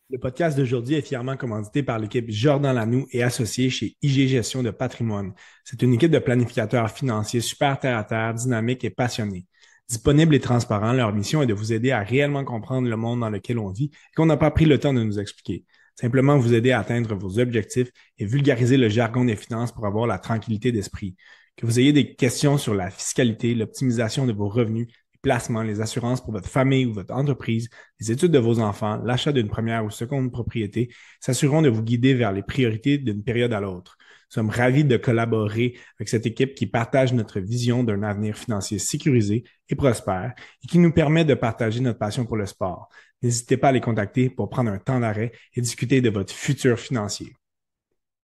Le podcast d'aujourd'hui est fièrement commandité par l'équipe Jordan Lanoux et associé chez IG Gestion de Patrimoine. C'est une équipe de planificateurs financiers super terre-à-terre, dynamiques et passionnés. Disponibles et transparents, leur mission est de vous aider à réellement comprendre le monde dans lequel on vit et qu'on n'a pas pris le temps de nous expliquer. Simplement vous aider à atteindre vos objectifs et vulgariser le jargon des finances pour avoir la tranquillité d'esprit. Que vous ayez des questions sur la fiscalité, l'optimisation de vos revenus, les placements, les assurances pour votre famille ou votre entreprise, les études de vos enfants, l'achat d'une première ou seconde propriété s'assureront de vous guider vers les priorités d'une période à l'autre. Nous sommes ravis de collaborer avec cette équipe qui partage notre vision d'un avenir financier sécurisé et prospère et qui nous permet de partager notre passion pour le sport. N'hésitez pas à les contacter pour prendre un temps d'arrêt et discuter de votre futur financier.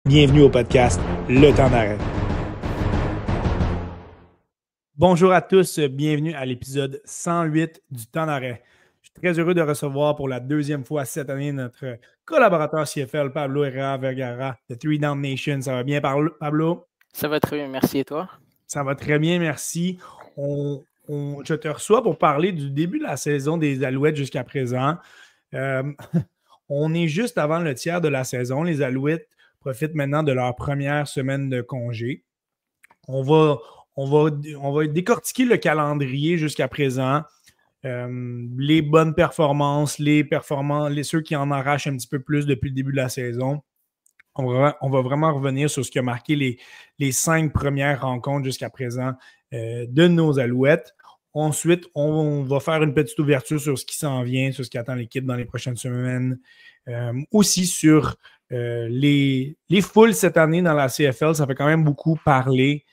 Bienvenue au podcast Le Temps d'arrêt. Bonjour à tous, bienvenue à l'épisode 108 du Temps d'arrêt. Je suis très heureux de recevoir pour la deuxième fois cette année notre collaborateur CFL, Pablo Herrera Vergara de Three Down Nation. Ça va bien, Pablo? Ça va très bien, merci. Et toi? Ça va très bien, merci. Je te reçois pour parler du début de la saison des Alouettes jusqu'à présent. Euh, on est juste avant le tiers de la saison. Les Alouettes profitent maintenant de leur première semaine de congé. On va, on va décortiquer le calendrier jusqu'à présent. Les bonnes performances, ceux qui en arrachent un petit peu plus depuis le début de la saison. On va vraiment revenir sur ce qui a marqué les 5 premières rencontres jusqu'à présent de nos Alouettes. Ensuite, on va faire une petite ouverture sur ce qui s'en vient, sur ce qui attend l'équipe dans les prochaines semaines. Aussi sur les foules cette année dans la CFL, ça fait quand même beaucoup parler.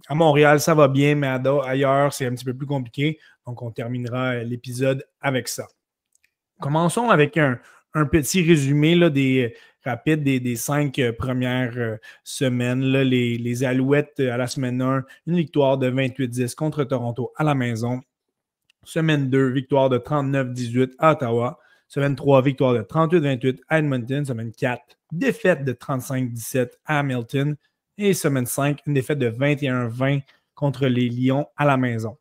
À Montréal, ça va bien, mais ailleurs, c'est un petit peu plus compliqué. Donc, on terminera l'épisode avec ça. Commençons avec un petit résumé là, rapide des 5 premières semaines. Là, les Alouettes à la semaine 1, une victoire de 28-10 contre Toronto à la maison. Semaine 2, victoire de 39-18 à Ottawa. Semaine 3, victoire de 38-28 à Edmonton. Semaine 4, défaite de 35-17 à Hamilton. Et semaine 5, une défaite de 21-20 contre les Lions à la maison.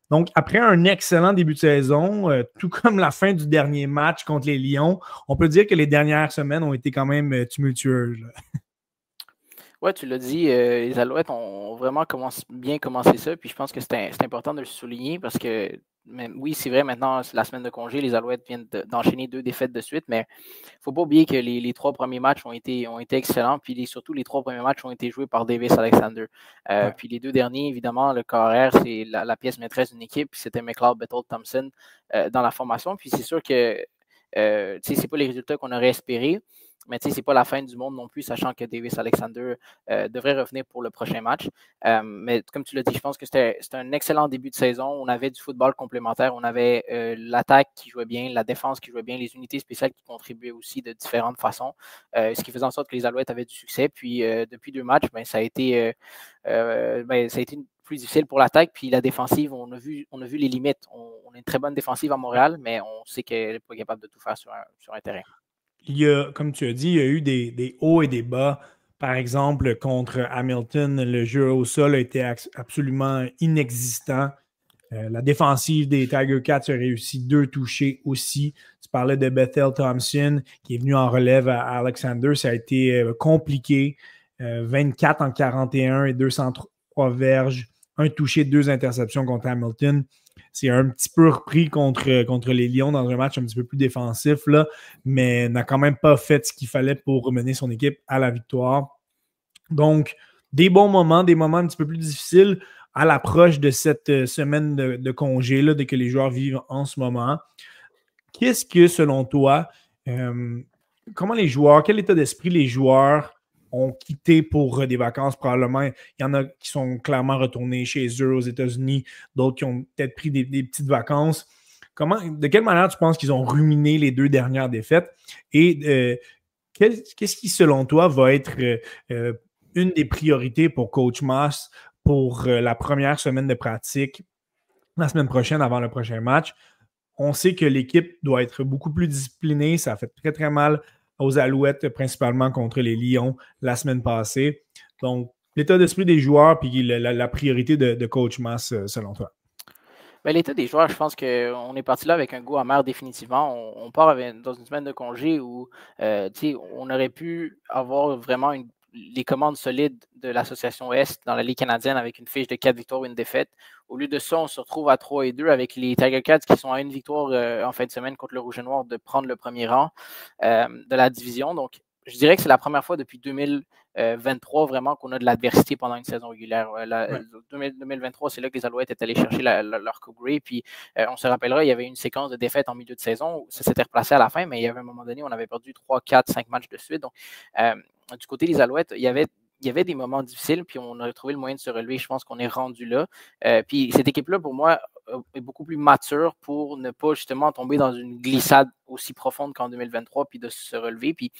Donc, après un excellent début de saison, tout comme la fin du dernier match contre les Lions, on peut dire que les dernières semaines ont été quand même tumultueuses. Oui, tu l'as dit, les Alouettes ont vraiment bien commencé ça, puis je pense que c'est important de le souligner parce que, oui, c'est vrai, maintenant, c'est la semaine de congé, les Alouettes viennent d'enchaîner 2 défaites de suite, mais il ne faut pas oublier que les 3 premiers matchs ont été excellents, puis surtout les 3 premiers matchs ont été joués par Davis Alexander. Ouais. Puis les 2 derniers, évidemment, le carrière, c'est la pièce maîtresse d'une équipe, puis c'était McLeod Bethel Thompson dans la formation, puis c'est sûr que c'est pas les résultats qu'on aurait espérés, mais c'est pas la fin du monde non plus, sachant que Davis Alexander devrait revenir pour le prochain match. Mais comme tu l'as dit, je pense que c'était un excellent début de saison. On avait du football complémentaire, on avait l'attaque qui jouait bien, la défense qui jouait bien, les unités spéciales qui contribuaient aussi de différentes façons, ce qui faisait en sorte que les Alouettes avaient du succès. Puis depuis 2 matchs, ça a été plus difficile pour l'attaque. Puis la défensive, on a vu les limites. On a une très bonne défensive à Montréal, mais on sait qu'elle n'est pas capable de tout faire sur un terrain. Il y a, comme tu as dit, il y a eu des hauts et des bas. Par exemple, contre Hamilton, le jeu au sol a été absolument inexistant. La défensive des Tiger Cats a réussi 2 touchés aussi. Tu parlais de Bethel Thompson qui est venu en relève à Alexander. Ça a été compliqué. 24 en 41 et 203 verges. Un touché, 2 interceptions contre Hamilton. C'est un petit peu repris contre les Lions dans un match un petit peu plus défensif, là, mais n'a quand même pas fait ce qu'il fallait pour mener son équipe à la victoire. Donc, des bons moments, des moments un petit peu plus difficiles à l'approche de cette semaine de congé là, que les joueurs vivent en ce moment. Qu'est-ce que, selon toi, comment les joueurs, quel état d'esprit les joueurs ont quitté pour des vacances? Probablement, il y en a qui sont clairement retournés chez eux aux États-Unis, d'autres qui ont peut-être pris des petites vacances. De quelle manière tu penses qu'ils ont ruminé les 2 dernières défaites? Et qu'est-ce qui, selon toi, va être une des priorités pour Coach Maas pour la première semaine de pratique la semaine prochaine avant le prochain match? On sait que l'équipe doit être beaucoup plus disciplinée. Ça a fait très, très mal aux Alouettes, principalement contre les Lions la semaine passée. Donc, l'état d'esprit des joueurs puis la priorité de Coach Maas, selon toi. Ben, l'état des joueurs, je pense qu'on est parti là avec un goût amer définitivement. On part dans une semaine de congé où on aurait pu avoir vraiment les commandes solides de l'Association Est dans la Ligue canadienne avec une fiche de 4 victoires et une défaite. Au lieu de ça, on se retrouve à 3-2 avec les Tiger Cats qui sont à une victoire en fin de semaine contre le Rouge et Noir de prendre le premier rang de la division. Donc, je dirais que c'est la première fois depuis 2023 vraiment qu'on a de l'adversité pendant une saison régulière. 2023, c'est là que les Alouettes étaient allés chercher leur Coupe Grey. Puis on se rappellera, il y avait une séquence de défaites en milieu de saison où ça s'était replacé à la fin, mais il y avait un moment donné où on avait perdu 3, 4, 5 matchs de suite. Donc, du côté des Alouettes, il y avait des moments difficiles, puis on a trouvé le moyen de se relever. Je pense qu'on est rendu là. Puis cette équipe-là, pour moi, est beaucoup plus mature pour ne pas justement tomber dans une glissade aussi profonde qu'en 2023, puis de se relever. Puis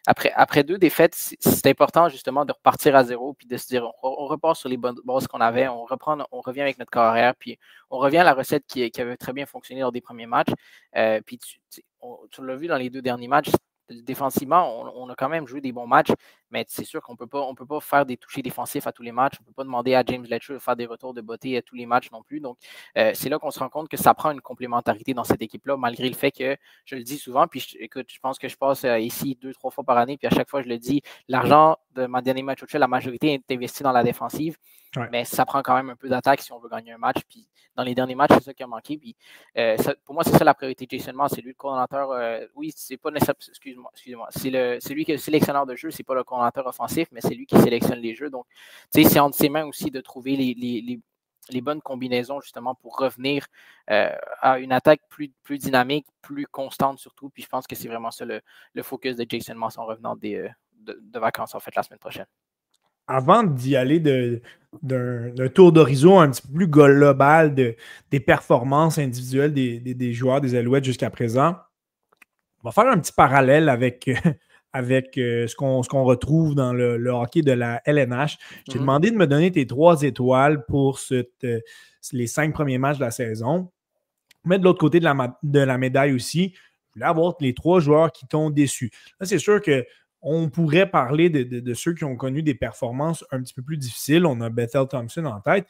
après 2 défaites, c'est important justement de repartir à zéro, puis de se dire, on repart sur les bonnes bases qu'on avait, on revient avec notre carrière, puis on revient à la recette qui avait très bien fonctionné lors des premiers matchs. Puis tu l'as vu dans les 2 derniers matchs, défensivement, on a quand même joué des bons matchs, mais c'est sûr qu'on ne peut pas faire des touchés défensifs à tous les matchs. On ne peut pas demander à James Letcher de faire des retours de beauté à tous les matchs non plus. Donc, c'est là qu'on se rend compte que ça prend une complémentarité dans cette équipe-là, malgré le fait que, je le dis souvent, puis écoute, je pense que je passe ici 2-3 fois par année, puis à chaque fois, je le dis, l'argent de ma dernière match, la majorité est investie dans la défensive. Ouais. Mais ça prend quand même un peu d'attaque si on veut gagner un match. Puis dans les derniers matchs, c'est ça qui a manqué. Puis pour moi, c'est ça la priorité de Jason Moss. C'est lui le coordonnateur. Oui, c'est pas nécessairement. Excuse-moi. C'est lui qui est le sélectionneur de jeu. C'est pas le coordonnateur offensif, mais c'est lui qui sélectionne les jeux. Donc, c'est entre ses mains aussi de trouver les bonnes combinaisons justement pour revenir à une attaque plus dynamique, plus constante surtout. Puis je pense que c'est vraiment ça le focus de Jason Moss en revenant de vacances en fait la semaine prochaine. Avant d'y aller d'un tour d'horizon un petit peu plus global des performances individuelles des joueurs des Alouettes jusqu'à présent, on va faire un petit parallèle avec ce qu'on retrouve dans le hockey de la LNH. Je t'ai demandé de me donner tes 3 étoiles pour les 5 premiers matchs de la saison. Mais de l'autre côté de la médaille aussi, je voulais avoir les 3 joueurs qui t'ont déçu. Là, c'est sûr qu'on pourrait parler de ceux qui ont connu des performances un petit peu plus difficiles. On a Bethel Thompson en tête.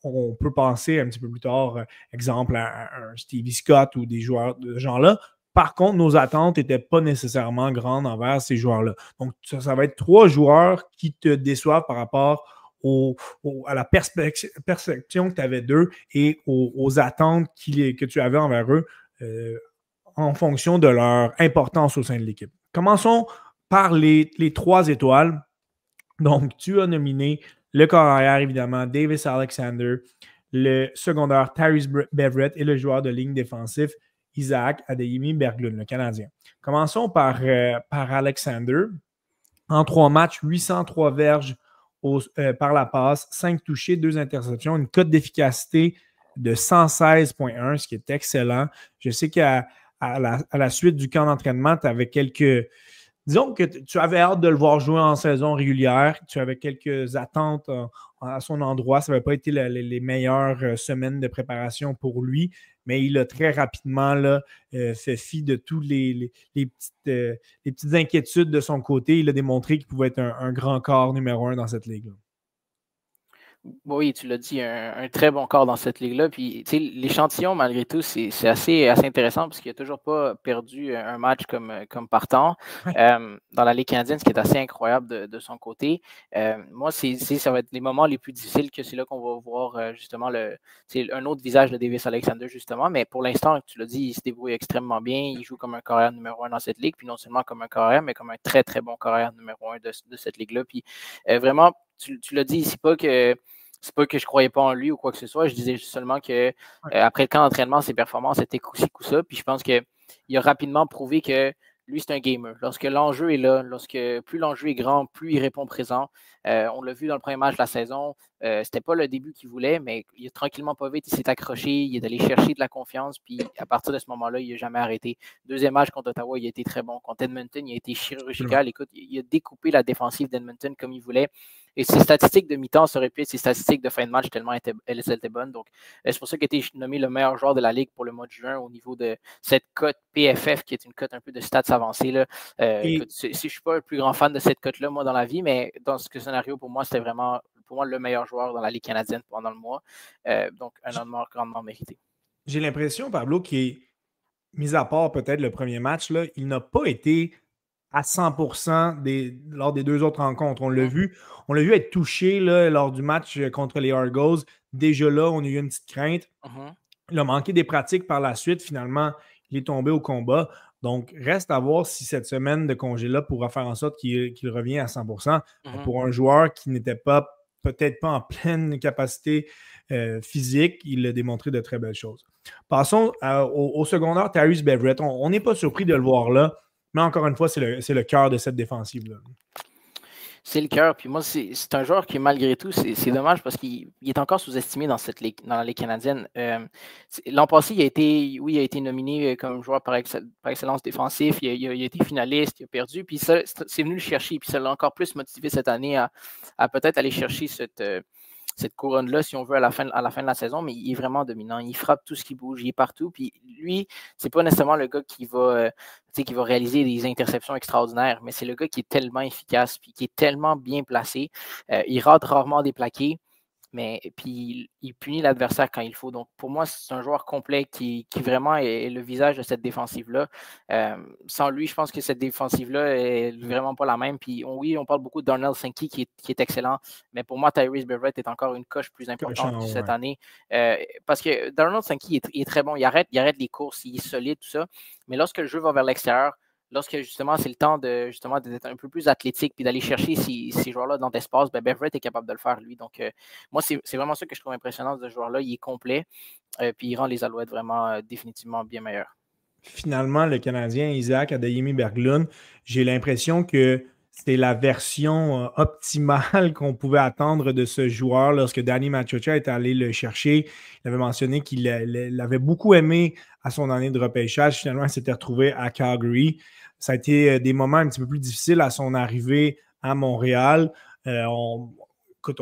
On peut penser un petit peu plus tard, exemple, à un Stevie Scott ou des joueurs de ce genre-là. Par contre, nos attentes n'étaient pas nécessairement grandes envers ces joueurs-là. Donc, ça va être 3 joueurs qui te déçoivent par rapport à la perception que tu avais d'eux et aux attentes que tu avais envers eux en fonction de leur importance au sein de l'équipe. Commençons par les 3 étoiles. Donc, tu as nominé le corps arrière, évidemment, Davis Alexander, le secondaire Tyrese Beverett et le joueur de ligne défensif Isaac Adeyemi Berglund, le Canadien. Commençons par Alexander. En 3 matchs, 803 verges par la passe, 5 touchés, 2 interceptions, une cote d'efficacité de 116,1, ce qui est excellent. Je sais qu'à la suite du camp d'entraînement, tu avais quelques... Disons que tu avais hâte de le voir jouer en saison régulière. Tu avais quelques attentes à son endroit. Ça n'avait pas été les meilleures semaines de préparation pour lui, mais il a très rapidement fait fi de toutes les petites inquiétudes de son côté. Il a démontré qu'il pouvait être un grand corps numéro 1 dans cette ligue-là. Oui, tu l'as dit, un très bon corps dans cette ligue-là. Puis, tu sais, l'échantillon, malgré tout, c'est assez intéressant parce qu'il n'a toujours pas perdu un match comme partant dans la Ligue canadienne, ce qui est assez incroyable de son côté. Moi, ça va être les moments les plus difficiles que c'est là qu'on va voir justement un autre visage de Davis Alexander, justement. Mais pour l'instant, tu l'as dit, il se débrouille extrêmement bien. Il joue comme un carrière numéro 1 dans cette ligue. Puis non seulement comme un carrière, mais comme un très, très bon carrière numéro 1 de cette ligue-là. Puis vraiment, tu l'as dit, c'est pas que je croyais pas en lui ou quoi que ce soit. Je disais seulement que après le camp d'entraînement, ses performances étaient coup-ci, coup-ça. Puis je pense qu'il a rapidement prouvé que lui, c'est un gamer. Lorsque l'enjeu est là, plus l'enjeu est grand, plus il répond présent. On l'a vu dans le premier match de la saison. C'était pas le début qu'il voulait, mais il a tranquillement pas vite, il s'est accroché, il est allé chercher de la confiance, puis à partir de ce moment-là, il n'a jamais arrêté. Deuxième match contre Ottawa, il a été très bon. Contre Edmonton, il a été chirurgical. Écoute, il a découpé la défensive d'Edmonton comme il voulait. Et ses statistiques de mi-temps, ça aurait pu être ses statistiques de fin de match tellement elles étaient bonnes. Donc, c'est pour ça qu'il a été nommé le meilleur joueur de la Ligue pour le mois de juin au niveau de cette cote PFF, qui est une cote un peu de stats avancées. Là. Écoute, je ne suis pas le plus grand fan de cette cote-là, moi, dans la vie, mais dans ce scénario, pour moi, c'était vraiment le meilleur joueur dans la Ligue canadienne pendant le mois. Donc, un honneur grandement mérité. j'ai l'impression, Pablo, mis à part peut-être le premier match, là, il n'a pas été à 100% lors des deux autres rencontres. On l'a vu être touché là, lors du match contre les Argos. Déjà là, on a eu une petite crainte. Il a manqué des pratiques par la suite. Finalement, il est tombé au combat. Donc, reste à voir si cette semaine de congé-là pourra faire en sorte qu'il revienne à 100%. Pour un joueur qui n'était peut-être pas en pleine capacité physique, il a démontré de très belles choses. Passons au secondaire, Tyrese Beverett. On n'est pas surpris de le voir là, mais encore une fois, c'est le cœur de cette défensive-là. C'est le cœur. Puis moi, c'est un joueur qui, malgré tout, c'est dommage parce qu'il est encore sous-estimé dans la Ligue canadienne. L'an passé, il a été nominé comme joueur par excellence défensif. Il a été finaliste, il a perdu. Puis ça, c'est venu le chercher. Puis ça l'a encore plus motivé cette année à peut-être aller chercher cette couronne-là, si on veut, à la fin de la saison, mais il est vraiment dominant. Il frappe tout ce qui bouge, il est partout. Puis lui, c'est pas nécessairement le gars qui va réaliser des interceptions extraordinaires, mais c'est le gars qui est tellement efficace, puis qui est tellement bien placé. Il rate rarement des plaqués, mais puis il punit l'adversaire quand il faut. Donc, pour moi, c'est un joueur complet qui vraiment est le visage de cette défensive-là. Sans lui, je pense que cette défensive-là est vraiment pas la même. Puis oui, on parle beaucoup de Darnell Sankey qui est excellent, mais pour moi, Tyrese Beverett est encore une coche plus importante cette année. Parce que Darnell Sankey est très bon. Il arrête les courses, il est solide, tout ça. Mais lorsque le jeu va vers l'extérieur, lorsque justement c'est le temps d'être un peu plus athlétique puis d'aller chercher ces joueurs-là dans l'espace, Beverett est capable de le faire, lui. Donc, moi, c'est vraiment ça que je trouve impressionnant de ce joueur-là. Il est complet, puis il rend les Alouettes vraiment définitivement bien meilleurs. Finalement, le Canadien Isaac Adeyemi-Berglund, j'ai l'impression que c'était la version optimale qu'on pouvait attendre de ce joueur lorsque Danny Machocha est allé le chercher. Il avait mentionné qu'il l'avait beaucoup aimé à son année de repêchage. Finalement, il s'était retrouvé à Calgary. Ça a été des moments un petit peu plus difficiles à son arrivée à Montréal. On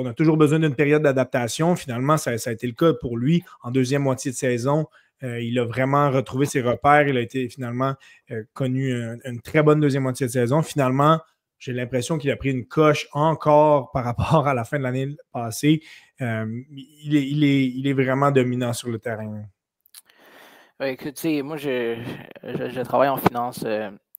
a toujours besoin d'une période d'adaptation. Finalement, ça a été le cas pour lui en deuxième moitié de saison. Il a vraiment retrouvé ses repères. Il a été finalement connu une très bonne deuxième moitié de saison. Finalement, j'ai l'impression qu'il a pris une coche encore par rapport à la fin de l'année passée. Il est vraiment dominant sur le terrain. Écoute, moi, je travaille en finance,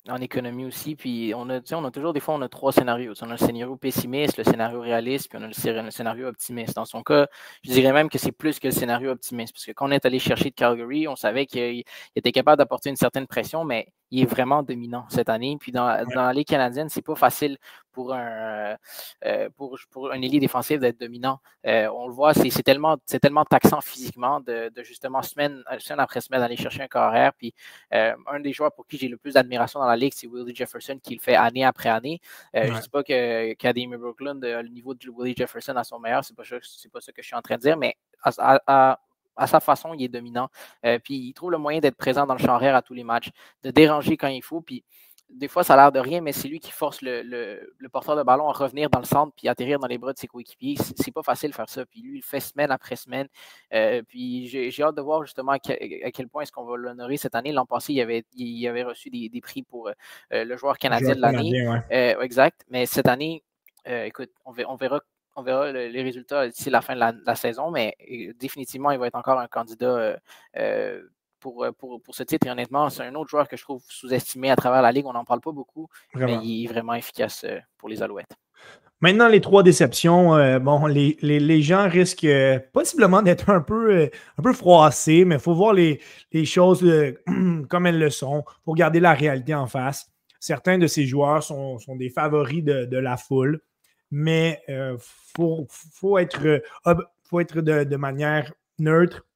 en économie aussi, puis on a toujours, des fois, on a trois scénarios. On a le scénario pessimiste, le scénario réaliste, puis on a le scénario optimiste. Dans son cas, je dirais même que c'est plus que le scénario optimiste, parce que quand on est allé chercher de Calgary, on savait qu'il était capable d'apporter une certaine pression, mais il est vraiment dominant cette année. Puis dans la Ligue canadienne, c'est pas facile pour un ailier défensif d'être dominant. On le voit, c'est tellement taxant physiquement de justement semaine après semaine aller chercher un carrière. Puis un des joueurs pour qui j'ai le plus d'admiration dans la Ligue, c'est Willie Jefferson qui le fait année après année. Je ne dis pas qu'Adeyemi Berglund a le niveau de Willie Jefferson à son meilleur, c'est pas ça que je suis en train de dire, mais à sa façon, il est dominant. Puis il trouve le moyen d'être présent dans le champ horaire à tous les matchs, de déranger quand il faut. Puis des fois, ça a l'air de rien, mais c'est lui qui force le porteur de ballon à revenir dans le centre puis atterrir dans les bras de ses coéquipiers. C'est pas facile de faire ça. Puis lui, il le fait semaine après semaine. Puis j'ai hâte de voir justement à quel point est-ce qu'on va l'honorer cette année. L'an passé, il avait reçu des prix pour le joueur canadien de l'année. Ouais. Exact. Mais cette année, écoute, on verra les résultats d'ici la fin de la saison, mais définitivement, il va être encore un candidat pour ce titre. Et honnêtement, c'est un autre joueur que je trouve sous-estimé à travers la Ligue. On n'en parle pas beaucoup, mais il est vraiment efficace pour les Alouettes. Maintenant, les trois déceptions, les gens risquent possiblement d'être un peu froissés, mais il faut voir les choses comme elles le sont. Il faut regarder la réalité en face. Certains de ces joueurs sont des favoris de la foule, mais il faut être de manière neutre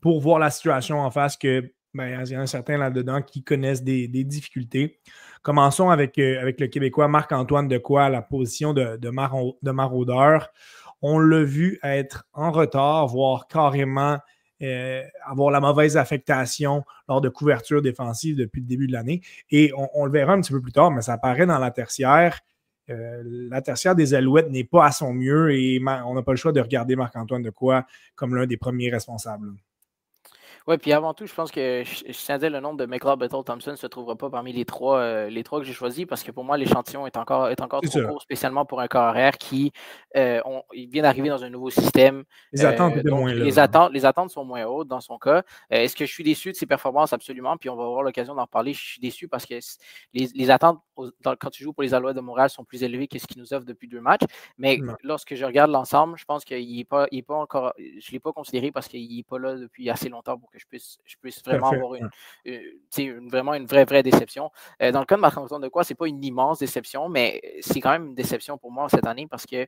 pour voir la situation en face que il y en a certains là-dedans qui connaissent des difficultés. Commençons avec le Québécois Marc-Antoine Dequoy à la position de maraudeur. On l'a vu être en retard, voire carrément avoir la mauvaise affectation lors de couverture défensive depuis le début de l'année. Et on le verra un petit peu plus tard, mais ça apparaît dans la tertiaire. La tertiaire des Alouettes n'est pas à son mieux et on n'a pas le choix de regarder Marc-Antoine Dequoy comme l'un des premiers responsables. Oui, puis avant tout, je pense que je tiens à dire le nom de McLeod Bethel-Thompson ne se trouvera pas parmi les trois que j'ai choisis parce que pour moi, l'échantillon est encore C'est trop ça. court, spécialement pour un corps arrière qui il vient d'arriver dans un nouveau système. Les attentes étaient Donc, moins là. les attentes sont moins hautes dans son cas. Est-ce que je suis déçu de ses performances? Absolument. Puis on va avoir l'occasion d'en parler. Je suis déçu parce que les attentes quand tu joues pour les Alouettes de Montréal sont plus élevées que ce qu'ils nous offrent depuis 2 matchs. Mais Non. lorsque je regarde l'ensemble, je pense qu'il n'est pas encore. Je ne l'ai pas considéré parce qu'il n'est pas là depuis assez longtemps pour que je puisse vraiment avoir vraiment une vraie déception. Dans le cas de Marc-Antoine Dequoy, c'est pas une immense déception, mais c'est quand même une déception pour moi cette année parce que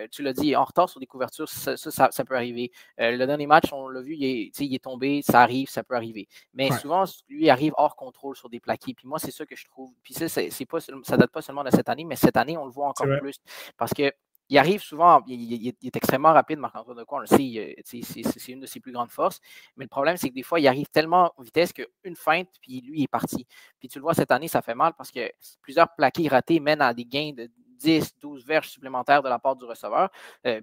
tu l'as dit, en retard sur des couvertures, ça peut arriver. Le dernier match, on l'a vu, il est tombé, ça arrive, ça peut arriver. Mais souvent, lui, il arrive hors contrôle sur des plaqués. Puis moi, c'est ça que je trouve. Puis ça, ça date pas seulement de cette année, mais cette année, on le voit encore plus parce que il arrive souvent, il est extrêmement rapide, Marc-Antoine Dequoy, on le sait, c'est une de ses plus grandes forces. Mais le problème, c'est que des fois, il arrive tellement en vitesse qu'une feinte, puis lui, il est parti. Puis tu le vois cette année, ça fait mal parce que plusieurs plaqués ratés mènent à des gains de 10, 12 verges supplémentaires de la part du receveur.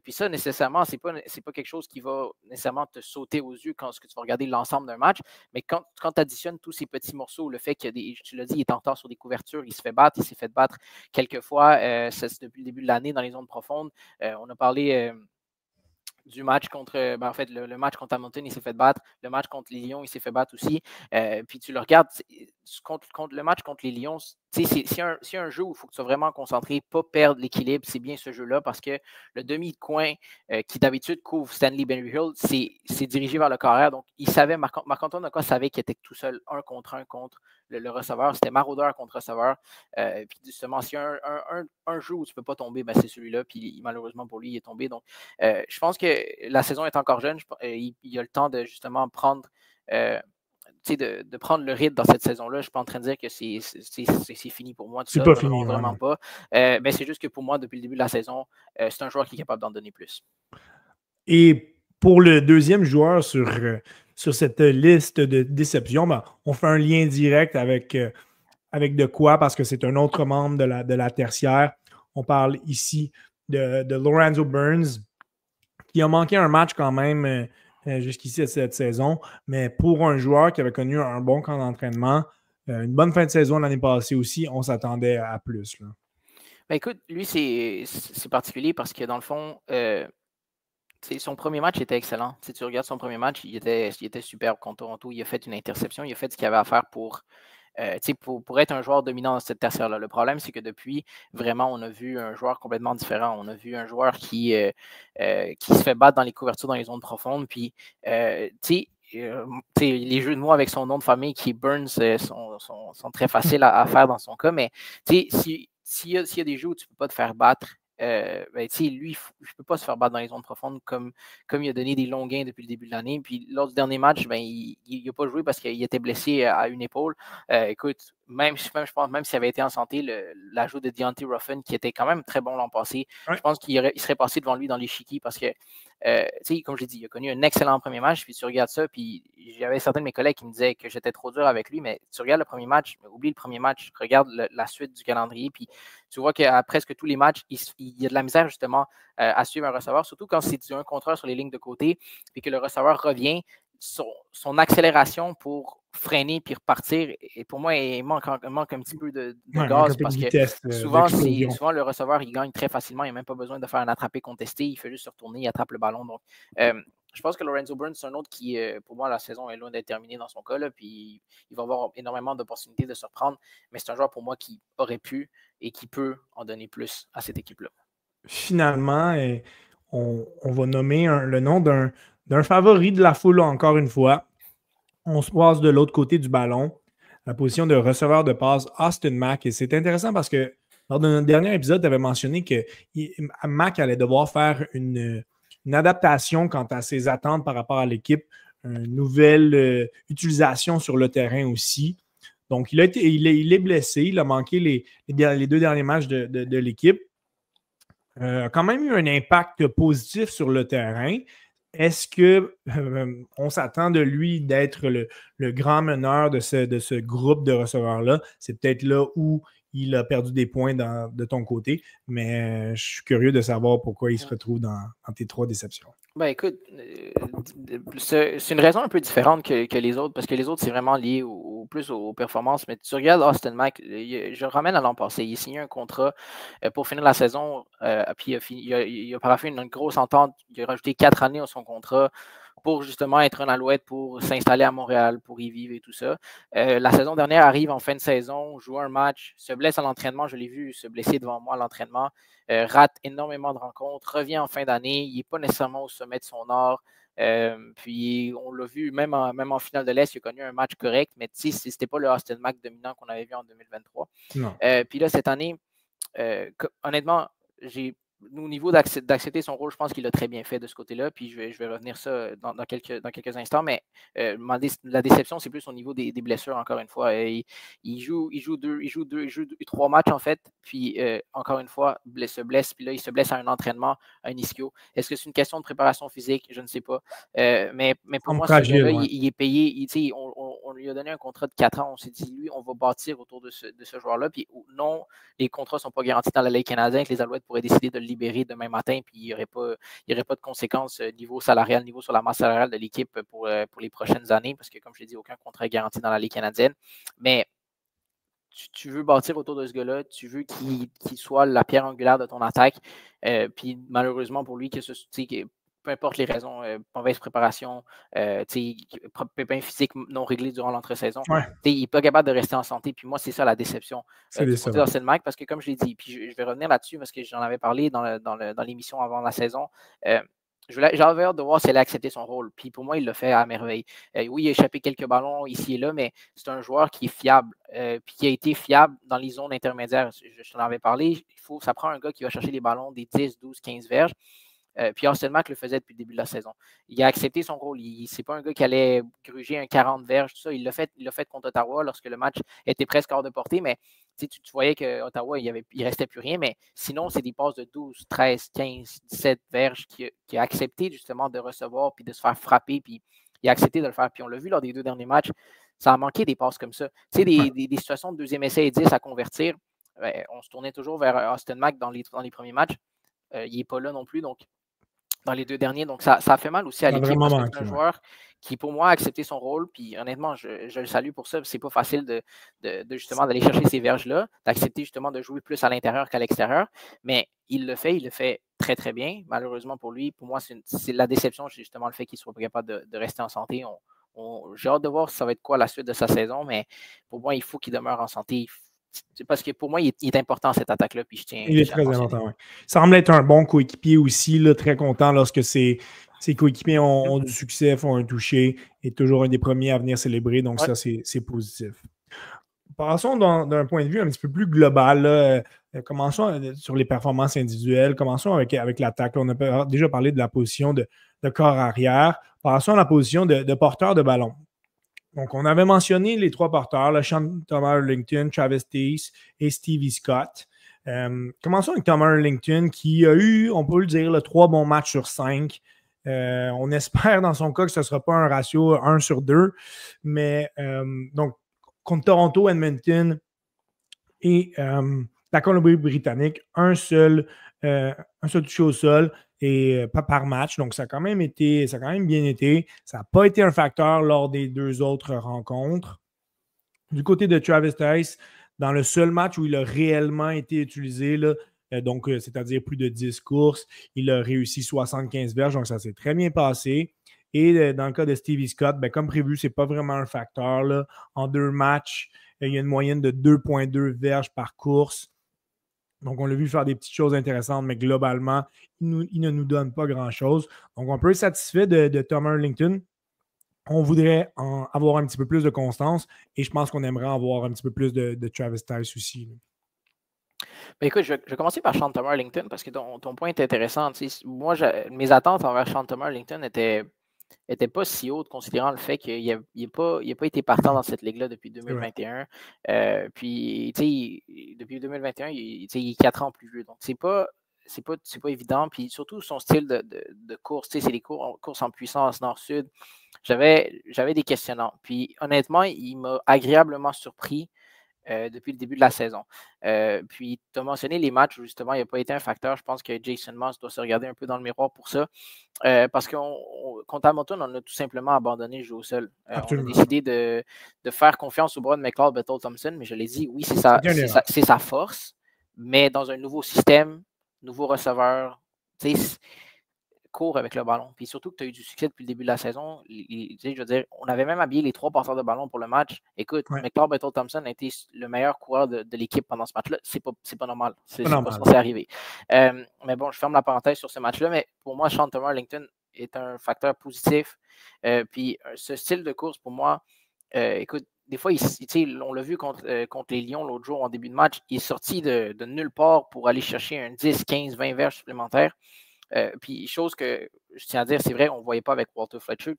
Puis ça, nécessairement, c'est pas quelque chose qui va nécessairement te sauter aux yeux quand tu vas regarder l'ensemble d'un match. Mais quand tu additionnes tous ces petits morceaux, le fait que, tu l'as dit, il est en retard sur des couvertures, il se fait battre, il s'est fait battre quelques fois depuis le début de l'année dans les zones profondes. On a parlé du match contre, le match contre Hamilton, il s'est fait battre. Le match contre les Lions, il s'est fait battre aussi. Puis tu le regardes, contre le match contre les Lions, s'il y a un jeu où il faut que tu sois vraiment concentré, pas perdre l'équilibre, c'est bien ce jeu-là parce que le demi de coin qui d'habitude couvre Stanley Berryhill, c'est dirigé vers le carrière. Donc, il savait, Marc-Antoine Dequoy savait qu'il était tout seul, 1 contre 1 contre le receveur. C'était maraudeur contre receveur. Puis justement, s'il y a un jeu où tu ne peux pas tomber, ben, c'est celui-là. Puis malheureusement pour lui, il est tombé. Donc, je pense que la saison est encore jeune. Il a le temps de justement prendre de prendre le rythme dans cette saison-là. Je ne suis pas en train de dire que c'est fini pour moi. C'est pas fini. Vraiment pas. Mais c'est juste que pour moi, depuis le début de la saison, c'est un joueur qui est capable d'en donner plus. Et pour le deuxième joueur sur cette liste de déceptions, ben, on fait un lien direct avec Dequoy parce que c'est un autre membre de la tertiaire. On parle ici de Lorenzo Burns, qui a manqué un match quand même jusqu'ici cette saison, mais pour un joueur qui avait connu un bon camp d'entraînement, une bonne fin de saison l'année passée aussi, on s'attendait à plus. Là. Ben écoute, lui, c'est particulier parce que dans le fond, son premier match était excellent. Si tu regardes son premier match, il était superbe contre Toronto. Il a fait une interception, il a fait ce qu'il avait à faire pour être un joueur dominant dans cette tertiaire-là. Le problème, c'est que depuis, vraiment, on a vu un joueur complètement différent. On a vu un joueur qui se fait battre dans les couvertures dans les zones profondes. Puis, les jeux de mots avec son nom de famille qui est Burns sont très faciles à faire dans son cas. Mais s'il y a des jeux où tu ne peux pas te faire battre, lui, il ne peut pas se faire battre dans les zones profondes comme il a donné des longs gains depuis le début de l'année. Puis lors du dernier match, il n'a pas joué parce qu'il était blessé à une épaule. Écoute, je pense même s'il avait été en santé, l'ajout de Deontay Ruffin, qui était quand même très bon l'an passé, je pense qu'il serait passé devant lui dans l'échiquier parce que, comme je l'ai dit, il a connu un excellent premier match. Puis tu regardes ça, puis j'avais certains de mes collègues qui me disaient que j'étais trop dur avec lui, mais tu regardes le premier match, oublie le premier match, regarde la suite du calendrier, puis tu vois qu'à presque tous les matchs, il y a de la misère justement à suivre un receveur, surtout quand c'est du 1 contre 1 sur les lignes de côté, puis que le receveur revient, son accélération pour freiner puis repartir, et pour moi, il manque un petit peu de gaz parce que souvent le receveur, il gagne très facilement, il n'a même pas besoin de faire un attrapé contesté, il fait juste se retourner, il attrape le ballon. Donc, je pense que Lorenzo Burns, c'est un autre qui, pour moi, la saison est loin d'être terminée dans son cas, là, puis il va avoir énormément d'opportunités de se reprendre, mais c'est un joueur pour moi qui aurait pu et qui peut en donner plus à cette équipe-là. Finalement, on va nommer le nom d'un favori de la foule encore une fois. On se passe de l'autre côté du ballon, la position de receveur de passe, Austin Mack. Et c'est intéressant parce que lors de notre dernier épisode, tu avais mentionné que Mack allait devoir faire une adaptation quant à ses attentes par rapport à l'équipe, une nouvelle utilisation sur le terrain aussi. Donc, il est blessé, il a manqué les 2 derniers matchs de l'équipe. A quand même eu un impact positif sur le terrain. Est-ce qu'on s'attend de lui d'être le grand meneur de ce groupe de receveurs-là. C'est peut-être là où il a perdu des points de ton côté, mais je suis curieux de savoir pourquoi il se retrouve dans tes 3 déceptions. Ben écoute, c'est une raison un peu différente que les autres, parce que les autres, c'est vraiment lié plus aux performances. Mais tu regardes Austin Mack, je ramène à l'an passé, il a signé un contrat pour finir la saison, puis il a paraffé une grosse entente, il a rajouté 4 années à son contrat pour justement être un Alouette, pour s'installer à Montréal, pour y vivre et tout ça. La saison dernière arrive en fin de saison, joue un match, se blesse à l'entraînement, je l'ai vu se blesser devant moi à l'entraînement, rate énormément de rencontres, revient en fin d'année, il n'est pas nécessairement au sommet de son art. Puis on l'a vu, même en finale de l'Est, il a connu un match correct, mais ce n'était pas le Austin Mack dominant qu'on avait vu en 2023. Puis là, cette année, honnêtement, au niveau d'accepter son rôle, je pense qu'il a très bien fait de ce côté-là. Puis je vais revenir ça dans quelques instants. Mais la déception, c'est plus au niveau des blessures, encore une fois. Il joue 3 matchs, en fait. Puis encore une fois, se blesse. Puis là, il se blesse à un entraînement, à un ischio. Est-ce que c'est une question de préparation physique? Je ne sais pas. Mais pour moi, ce gars-là, il est payé. On lui a donné un contrat de 4 ans. On s'est dit, lui, on va bâtir autour de ce joueur-là. Puis non, les contrats ne sont pas garantis dans la Ligue canadienne, que les Alouettes pourraient décider de le libérer demain matin, puis il n'y aurait pas de conséquences niveau salarial, niveau sur la masse salariale de l'équipe pour les prochaines années, parce que, comme je l'ai dit, aucun contrat est garanti dans la Ligue canadienne. Mais tu veux bâtir autour de ce gars-là, tu veux qu'il soit la pierre angulaire de ton attaque. Puis malheureusement pour lui, peu importe les raisons, mauvaise préparation, pépin physique non réglé durant l'entre-saison, il n'est pas capable de rester en santé. Puis moi, c'est ça la déception du côté d'Austin Mack, parce que comme je l'ai dit, puis je vais revenir là-dessus parce que j'en avais parlé dans l'émission avant la saison. J'avais hâte de voir s'il allait accepter son rôle. Puis pour moi, il l'a fait à merveille. Oui, il a échappé quelques ballons ici et là, mais c'est un joueur qui est fiable, puis qui a été fiable dans les zones intermédiaires. Je t'en avais parlé. Ça prend un gars qui va chercher les ballons des 10, 12, 15 verges. Puis Austin Mack le faisait depuis le début de la saison. Il a accepté son rôle. C'est pas un gars qui allait gruger un 40 verges, tout ça. Il l'a fait contre Ottawa lorsque le match était presque hors de portée, mais tu voyais qu'Ottawa, il restait plus rien. Mais sinon, c'est des passes de 12, 13, 15, 17 verges qu'il a accepté justement de recevoir puis de se faire frapper. Puis il a accepté de le faire. Puis on l'a vu lors des 2 derniers matchs. Ça a manqué des passes comme ça. Tu sais, des situations de deuxième essai et 10 à convertir. On se tournait toujours vers Austin Mack dans les premiers matchs. Il n'est pas là non plus. Donc, dans les 2 derniers. Donc, ça a fait mal aussi à l'équipe parce que c'est un joueur qui, pour moi, a accepté son rôle. Puis, honnêtement, je le salue pour ça. C'est pas facile de justement d'aller chercher ces verges-là, d'accepter justement de jouer plus à l'intérieur qu'à l'extérieur. Mais il le fait très, très bien. Malheureusement pour lui, pour moi, c'est la déception, c'est justement le fait qu'il ne soit pas capable de rester en santé. J'ai hâte de voir si ça va être quoi la suite de sa saison, mais pour moi, il faut qu'il demeure en santé. Parce que pour moi, il est important cette attaque-là. Puis il est très important, oui. Il semble être un bon coéquipier aussi, là, très content lorsque ses coéquipiers ont du succès, font un toucher, est toujours un des premiers à venir célébrer. Donc, ça, c'est positif. Passons d'un point de vue un petit peu plus global. Là. Commençons sur les performances individuelles. Commençons avec l'attaque. On a déjà parlé de la position de corps arrière. Passons à la position de porteur de ballon. Donc, on avait mentionné les 3 porteurs, le Sean Thomas Erlington, Travis Tace et Stevie Scott. Commençons avec Thomas Erlington qui a eu, on peut le dire, 3 bons matchs sur 5. On espère dans son cas que ce ne sera pas un ratio 1 sur 2. Mais donc, contre Toronto, Edmonton et la Colombie-Britannique, un seul touché au sol et pas par match. Donc, ça a quand même bien été. Ça n'a pas été un facteur lors des 2 autres rencontres. Du côté de Travis Tace, dans le seul match où il a réellement été utilisé, là, donc c'est-à-dire plus de 10 courses, il a réussi 75 verges, donc ça s'est très bien passé. Et dans le cas de Stevie Scott, comme prévu, ce n'est pas vraiment un facteur. Là. En 2 matchs, il y a une moyenne de 2,2 verges par course. Donc, on l'a vu faire des petites choses intéressantes, mais globalement, il ne nous donne pas grand-chose. Donc, on peut être satisfait de Thomas Erlington. On voudrait avoir un petit peu plus de constance et je pense qu'on aimerait avoir un petit peu plus de Travis Tace aussi. Ben écoute, je vais commencer par Sean Thomas Erlington parce que ton point est intéressant. Moi, mes attentes envers Sean Thomas Erlington n'étaient pas si hautes, considérant le fait qu'il n'a pas été partant dans cette ligue-là depuis 2021. Puis, depuis 2021, il est 4 ans plus vieux. Donc, c'est pas c'est pas évident. Puis surtout son style de course, c'est les courses en puissance nord-sud. J'avais des questionnements. Puis honnêtement, il m'a agréablement surpris depuis le début de la saison. Puis, tu as mentionné les matchs où justement il n'a pas été un facteur. Je pense que Jason Moss doit se regarder un peu dans le miroir pour ça. Parce contre Hamilton, on a tout simplement abandonné le jeu au sol. On a décidé de faire confiance au bras de McLeod, Bethel, Thompson, mais je l'ai dit, oui, c'est sa force, mais dans un nouveau système, nouveau receveur, court avec le ballon. Puis surtout que tu as eu du succès depuis le début de la saison. Je veux dire, on avait même habillé les 3 porteurs de ballon pour le match. Écoute, McLeod, Bethel, Thompson a été le meilleur coureur de l'équipe pendant ce match-là. C'est pas normal. C'est pas censé arriver. Mais bon, je ferme la parenthèse sur ce match-là. Mais pour moi, Shanton Arlington est un facteur positif. Puis ce style de course, pour moi, écoute, des fois, on l'a vu contre les Lions l'autre jour en début de match, il est sorti de nulle part pour aller chercher un 10, 15, 20 verges supplémentaires. Puis, chose que je tiens à dire, c'est vrai, on ne voyait pas avec Walter Fletcher.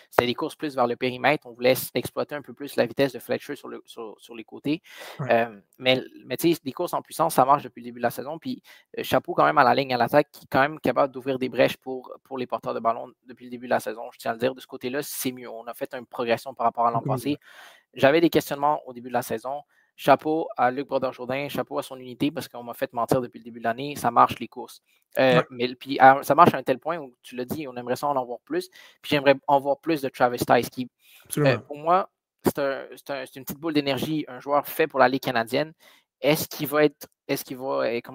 C'était des courses plus vers le périmètre. On voulait exploiter un peu plus la vitesse de Fletcher sur les côtés. Mais tu sais, des courses en puissance, ça marche depuis le début de la saison. Puis, chapeau quand même à la ligne à l'attaque qui est quand même capable d'ouvrir des brèches pour les porteurs de ballon depuis le début de la saison. Je tiens à le dire, de ce côté-là, c'est mieux. On a fait une progression par rapport à l'an passé. J'avais des questionnements au début de la saison. Chapeau à Luc Brodeur-Jourdain, chapeau à son unité parce qu'on m'a fait mentir depuis le début de l'année. Ça marche les courses. Mais puis, ça marche à un tel point où tu l'as dit, on aimerait ça en voir plus. Puis j'aimerais en voir plus de Travis Tice qui, pour moi, c'est une petite boule d'énergie, un joueur fait pour la Ligue canadienne. Comment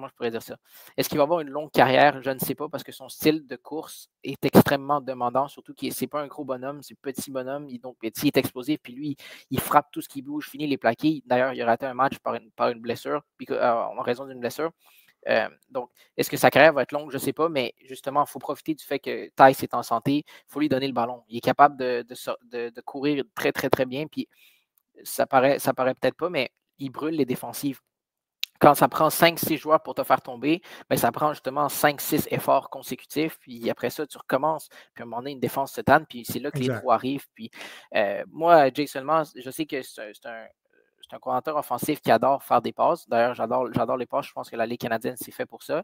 je pourrais dire ça? Est-ce qu'il va avoir une longue carrière? Je ne sais pas parce que son style de course est extrêmement demandant, surtout qu'il n'est pas un gros bonhomme, c'est un petit bonhomme, donc il est explosif, puis lui, il frappe tout ce qui bouge, finit les plaqués. D'ailleurs, il a raté un match par une blessure, en raison d'une blessure. Donc, est-ce que sa carrière va être longue? Je ne sais pas, mais justement, il faut profiter du fait que Tice est en santé, il faut lui donner le ballon. Il est capable de courir très, très, très bien, puis ça paraît peut-être pas, mais il brûle les défensives. Quand ça prend 5-6 joueurs pour te faire tomber, bien, ça prend justement 5-6 efforts consécutifs. Puis après ça, tu recommences. Puis à un moment donné, une défense se tanne. Puis c'est là que les trous arrivent. Puis moi, Jason Moss, je sais que c'est un coordinateur offensif qui adore faire des passes. D'ailleurs, j'adore les passes. Je pense que la Ligue canadienne, c'est fait pour ça.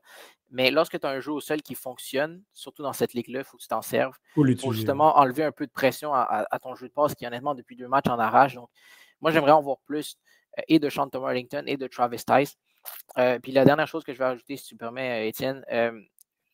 Mais lorsque tu as un jeu au sol qui fonctionne, surtout dans cette ligue-là, il faut que tu t'en serves pour justement enlever un peu de pression à ton jeu de passe qui, honnêtement, depuis 2 matchs, en arrache. Donc, moi, j'aimerais en voir plus et de Shanton Arlington et de Travis Tice. Puis la dernière chose que je vais ajouter, si tu me permets, Étienne,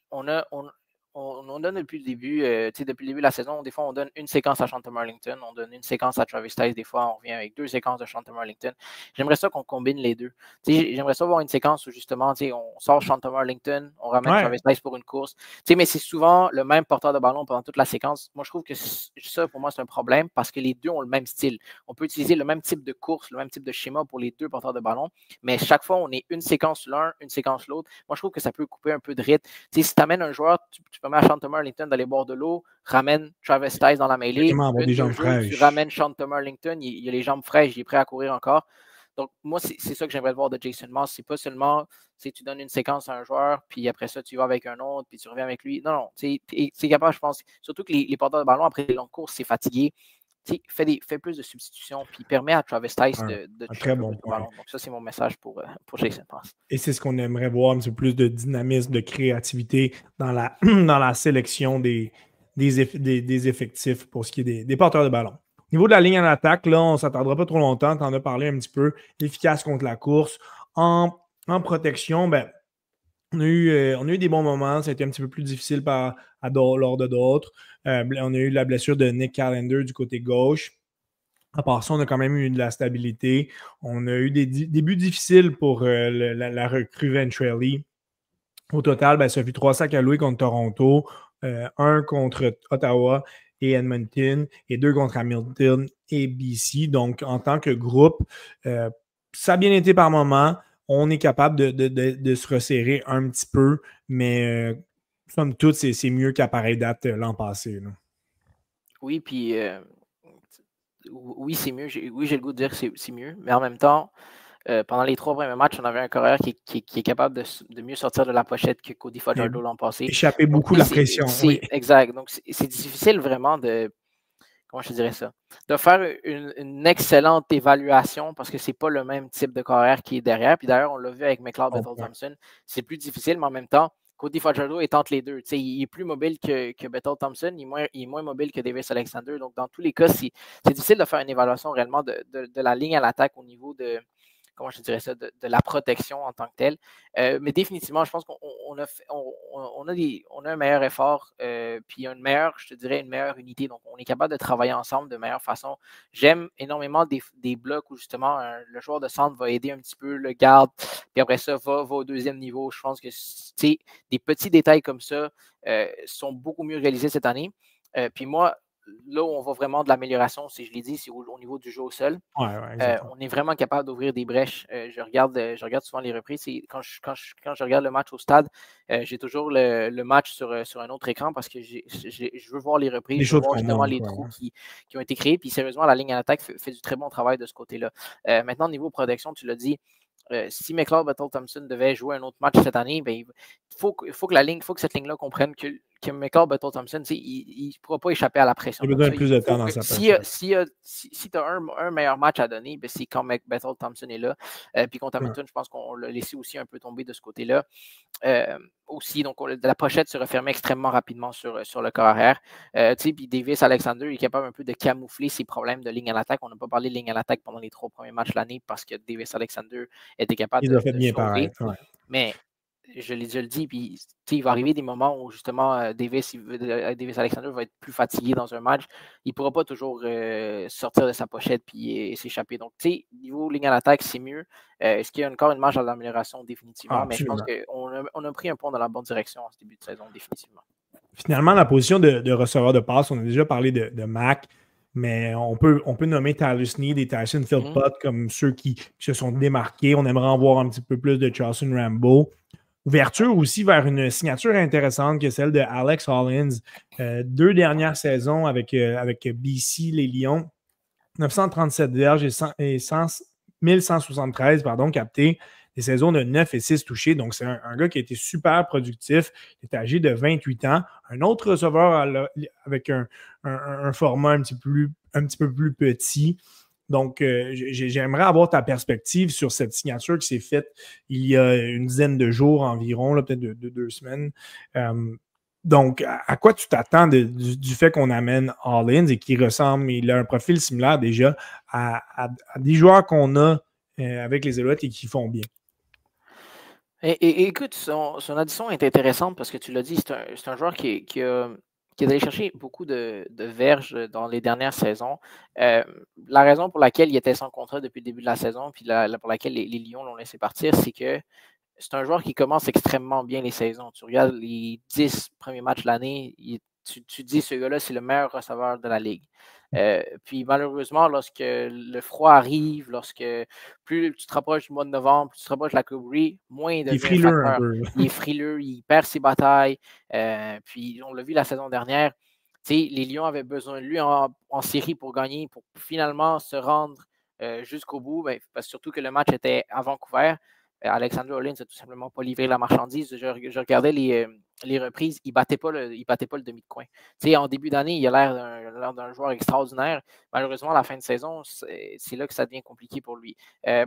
on donne depuis le début, depuis le début de la saison, des fois on donne une séquence à Shanton Arlington, on donne une séquence à Travis Tice, des fois on revient avec 2 séquences de Shanton Arlington. J'aimerais ça qu'on combine les deux. J'aimerais ça voir une séquence où justement on sort Shanton Arlington, on ramène Travis Tice pour une course. Mais c'est souvent le même porteur de ballon pendant toute la séquence. Moi, je trouve que ça, pour moi, c'est un problème parce que les deux ont le même style. On peut utiliser le même type de course, le même type de schéma pour les 2 porteurs de ballon, mais chaque fois, on est une séquence l'un, une séquence l'autre. Moi, je trouve que ça peut couper un peu de rythme. Si tu amènes un joueur, tu permets à Shanton Arlington d'aller boire de l'eau, ramène Travis Tice dans la mêlée, tu ramènes Shanton Arlington, il a les jambes fraîches, il est prêt à courir encore. Donc, moi, c'est ça que j'aimerais voir de Jason Moss. C'est pas seulement, tu donnes une séquence à un joueur, puis après ça, tu vas avec un autre, puis tu reviens avec lui. Non, c'est capable, je pense. Surtout que les porteurs de ballon, après les longues courses, c'est fatigué. Fais plus de substitutions, puis permet à Travis Tice de toucher un peu plus de ballon. Donc, ça, c'est mon message pour Jason Moss. Et c'est ce qu'on aimerait voir, un petit peu plus de dynamisme, de créativité dans la sélection des effectifs pour ce qui est des porteurs de ballon. Au niveau de la ligne en attaque, là, on ne s'attendra pas trop longtemps. Tu en as parlé un petit peu. Efficace contre la course. En protection, ben, on a eu des bons moments. Ça a été un petit peu plus difficile lors de d'autres. On a eu la blessure de Nick Callender du côté gauche. À part ça, on a quand même eu de la stabilité. On a eu des débuts difficiles pour la recrue Ventrelli. Au total, ben, ça fait 3 sacs à louer contre Toronto, 1 contre Ottawa et Edmonton, et 2 contre Hamilton et BC. Donc, en tant que groupe, ça a bien été par moment. On est capable de se resserrer un petit peu, mais somme toute, c'est mieux qu'à pareille date l'an passé. Là. Oui, puis oui, c'est mieux. Oui, j'ai le goût de dire que c'est mieux, mais en même temps, pendant les 3 premiers matchs, on avait un coureur qui est capable de mieux sortir de la pochette que Cody Fajardo l'an passé. Échapper beaucoup la pression. Oui. Exact. Donc, c'est difficile vraiment comment je dirais ça? De faire une excellente évaluation parce que c'est pas le même type de coureur qui est derrière. Puis d'ailleurs, on l'a vu avec McLeod Bethel Thompson. C'est plus difficile, mais en même temps, Cody Fajardo est entre les deux. Il est plus mobile que Bethel Thompson, il est moins mobile que Davis Alexander. Donc, dans tous les cas, c'est difficile de faire une évaluation réellement de la ligne à l'attaque au niveau de, comment je dirais ça, de la protection en tant que telle. Mais définitivement, je pense qu'on a un meilleur effort, puis une meilleure unité. Donc, on est capable de travailler ensemble de meilleure façon. J'aime énormément des blocs où justement le joueur de centre va aider un petit peu le garde, puis après ça, va au deuxième niveau. Je pense que des petits détails comme ça sont beaucoup mieux réalisés cette année. Puis moi, là où on voit vraiment de l'amélioration, je l'ai dit, c'est au niveau du jeu au sol. On est vraiment capable d'ouvrir des brèches. Je regarde souvent les reprises. Quand je regarde le match au stade, j'ai toujours le match sur un autre écran parce que je veux voir les reprises, je veux voir justement les trous qui ont été créés. Puis sérieusement, la ligne à l'attaque fait du très bon travail de ce côté-là. Maintenant, au niveau protection, tu l'as dit, si McLeod Bethel Thompson devait jouer un autre match cette année, ben, il faut que cette ligne-là comprenne que McLeod Bethel Thompson, il ne pourra pas échapper à la pression. Il a besoin de plus de temps dans sa pression. Si tu as un meilleur match à donner, ben, c'est quand Bethel Thompson est là. Puis contre Hamilton, je pense qu'on l'a laissé aussi un peu tomber de ce côté-là. Aussi, donc la pochette se refermait extrêmement rapidement sur le corps arrière. Puis Davis Alexander est capable un peu de camoufler ses problèmes de ligne à l'attaque. On n'a pas parlé de ligne à l'attaque pendant les 3 premiers matchs de l'année parce que Davis Alexander était capable de sauver. Mais je le dis, puis il va arriver des moments où justement Davis Alexander va être plus fatigué dans un match. Il ne pourra pas toujours sortir de sa pochette et s'échapper. Donc, niveau ligne à l'attaque, c'est mieux. Est-ce qu'il y a encore une marge à l'amélioration? Définitivement. Mais je pense qu'on a pris un point dans la bonne direction en ce début de saison, définitivement. Finalement, la position de receveur de passe, on a déjà parlé de Mac, mais on peut nommer Tyler Snead et Tyson Philpott comme ceux qui se sont démarqués. On aimerait en voir un petit peu plus de Charleston Rambo. Ouverture aussi vers une signature intéressante que celle de Alex Hollins. 2 dernières saisons avec BC, les Lions. 937 verges et 1173 captés. Des saisons de 9 et 6 touchés. Donc, c'est un gars qui a été super productif. Il est âgé de 28 ans. Un autre receveur avec un format un petit peu plus petit. Donc, j'aimerais avoir ta perspective sur cette signature qui s'est faite il y a une dizaine de jours environ, peut-être de 2 semaines. Donc, à quoi tu t'attends du fait qu'on amène Hollins et qu'il ressemble, il a un profil similaire déjà à des joueurs qu'on a avec les Alouettes et qui font bien? Écoute, son addition est intéressante parce que tu l'as dit, c'est un joueur qui est allé chercher beaucoup de verges dans les dernières saisons. La raison pour laquelle il était sans contrat depuis le début de la saison, puis pour laquelle les Lions l'ont laissé partir, c'est que c'est un joueur qui commence extrêmement bien les saisons. Tu regardes les 10 premiers matchs de l'année, tu dis ce gars-là, c'est le meilleur receveur de la Ligue. Puis malheureusement, lorsque le froid arrive, plus tu te rapproches du mois de novembre, plus tu te rapproches de la Coupe Grey, moins il devient frileux un peu. Il est frileux, il perd ses batailles. Puis on l'a vu la saison dernière, les Lions avaient besoin de lui en série pour gagner, pour finalement se rendre jusqu'au bout, parce surtout que le match était à Vancouver. Alexander Hollins n'a tout simplement pas livré la marchandise. Je regardais les reprises, il ne battait pas le demi de coin. En début d'année, il a l'air d'un joueur extraordinaire. Malheureusement, à la fin de saison, c'est là que ça devient compliqué pour lui.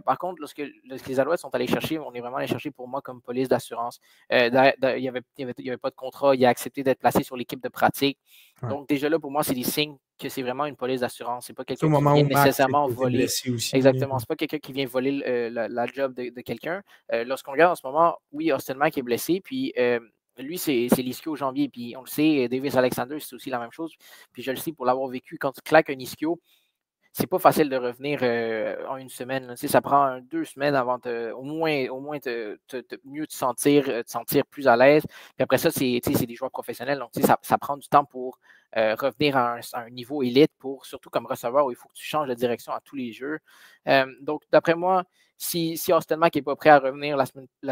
Par contre, lorsque les Alouettes sont allés chercher, on est vraiment allé chercher pour moi comme police d'assurance. Il n'y avait pas de contrat, il a accepté d'être placé sur l'équipe de pratique. Ouais. Donc, déjà là, pour moi, c'est des signes que c'est vraiment une police d'assurance. C'est pas quelqu'un qui vient nécessairement voler. Aussi, exactement. C'est pas quelqu'un qui vient voler la job de quelqu'un. Lorsqu'on regarde en ce moment, oui, Austin Mack est blessé, puis lui, c'est l'ischio au janvier. Puis on le sait, Davis Alexander, c'est aussi la même chose. Puis je le sais pour l'avoir vécu. Quand tu claques un ischio, c'est pas facile de revenir en une semaine. Ça prend 2 semaines avant au moins mieux te sentir plus à l'aise. Puis après ça, c'est des joueurs professionnels. Donc, ça prend du temps pour revenir à un niveau élite, surtout comme receveur où il faut que tu changes de direction à tous les jeux. Donc, d'après moi, si Austin Mack n'est pas prêt à revenir la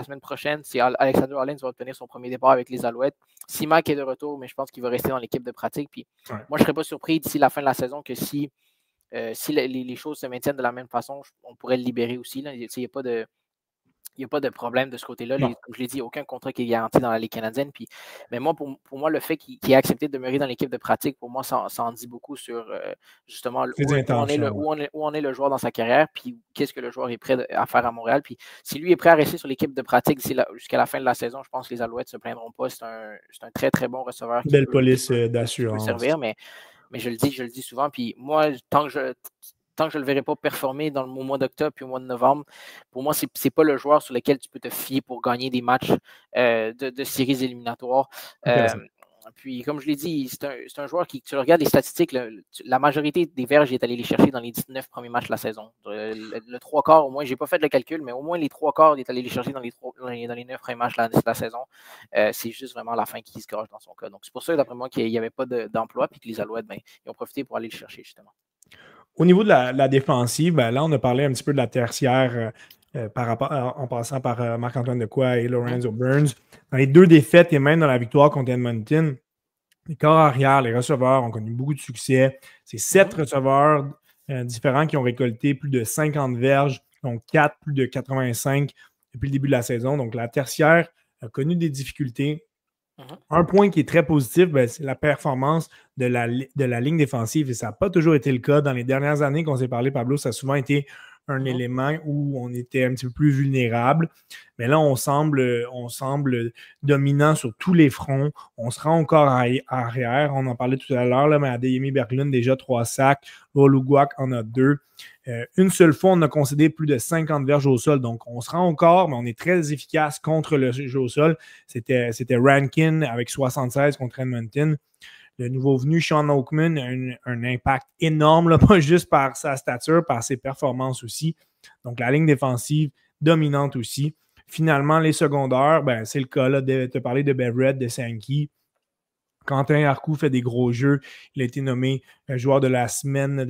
semaine prochaine, c'est Alexander Hollins va obtenir son premier départ avec les Alouettes. Si Mack est de retour, mais je pense qu'il va rester dans l'équipe de pratique. Puis moi, je ne serais pas surpris d'ici la fin de la saison que si les choses se maintiennent de la même façon, on pourrait le libérer aussi. Là. Il n'y a pas de il n'y a pas de problème de ce côté-là. Non. Comme je l'ai dit, aucun contrat qui est garanti dans la Ligue canadienne. Puis, mais moi, pour moi, le fait qu'il ait accepté de demeurer dans l'équipe de pratique, pour moi, ça en dit beaucoup sur justement où en est le joueur dans sa carrière, puis qu'est-ce que le joueur est prêt à faire à Montréal. Puis si lui est prêt à rester sur l'équipe de pratique jusqu'à la fin de la saison, je pense que les Alouettes ne se plaindront pas. C'est un très, très bon receveur Belle police d'assurance. Qui peut servir, mais je le dis souvent. Puis moi, tant que je ne le verrai pas performer dans le mois d'octobre puis au mois de novembre, pour moi, ce n'est pas le joueur sur lequel tu peux te fier pour gagner des matchs de séries éliminatoires. Puis, comme je l'ai dit, c'est un joueur qui, tu regardes les statistiques, la majorité des verges, il est allé les chercher dans les 19 premiers matchs de la saison. Le 3/4, au moins, je n'ai pas fait le calcul, mais au moins les 3/4, il est allé les chercher dans les 9 premiers matchs de la saison. C'est juste vraiment la fin qui se gorge dans son cas. Donc, c'est pour ça, d'après moi, qu'il n'y avait pas d'emploi, puis que les Alouettes, ils ont profité pour aller le chercher, justement. Au niveau de la défensive, là, on a parlé un petit peu de la tertiaire en passant par Marc-Antoine Dequoy et Lorenzo Burns. Dans les 2 défaites et même dans la victoire contre Edmonton, les corps arrière, les receveurs ont connu beaucoup de succès. C'est 7 receveurs différents qui ont récolté plus de 50 verges, donc 4 plus de 85 depuis le début de la saison. Donc, la tertiaire a connu des difficultés. Un point qui est très positif, c'est la performance de la ligne défensive. Et ça n'a pas toujours été le cas. Dans les dernières années qu'on s'est parlé, Pablo, ça a souvent été un élément où on était un petit peu plus vulnérable. Mais là, on semble dominant sur tous les fronts. On se rend encore arrière. On en parlait tout à l'heure, mais Adeyemi Berglund, déjà 3 sacs. Oluguak en a 2. Une seule fois, on a concédé plus de 50 verges au sol. Donc, on se rend encore, mais on est très efficace contre le jeu au sol. C'était Rankin avec 76 contre Edmonton. Le nouveau venu, Sean Oakman, a un impact énorme, là, pas juste par sa stature, par ses performances aussi. Donc, la ligne défensive dominante aussi. Finalement, les secondaires, c'est le cas là, de te parler de Beverett, de Sankey. Quentin Harcou fait des gros jeux. Il a été nommé joueur de la semaine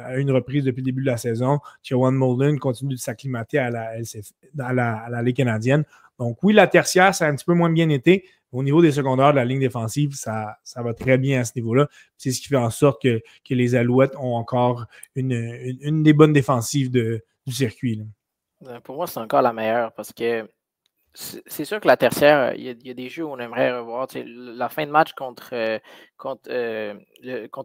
à une reprise depuis le début de la saison. Tiowan Molden continue de s'acclimater à la Ligue canadienne. Donc oui, la tertiaire, ça a un petit peu moins bien été. Au niveau des secondaires de la ligne défensive, ça va très bien à ce niveau-là. C'est ce qui fait en sorte que les Alouettes ont encore une des bonnes défensives du circuit, là. Pour moi, c'est encore la meilleure parce que c'est sûr que la tertiaire, il y a des jeux où on aimerait revoir. La fin de match contre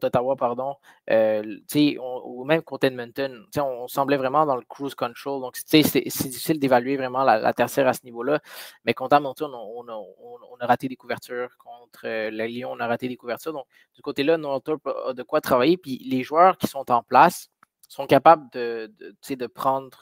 Ottawa, pardon, ou même contre Edmonton, on semblait vraiment dans le cruise control. Donc, c'est difficile d'évaluer vraiment la tertiaire à ce niveau-là. Mais contre Edmonton, on a raté des couvertures. Contre le Lyon, on a raté des couvertures. Donc, du côté-là, Northrop a de quoi travailler. Puis les joueurs qui sont en place sont capables de prendre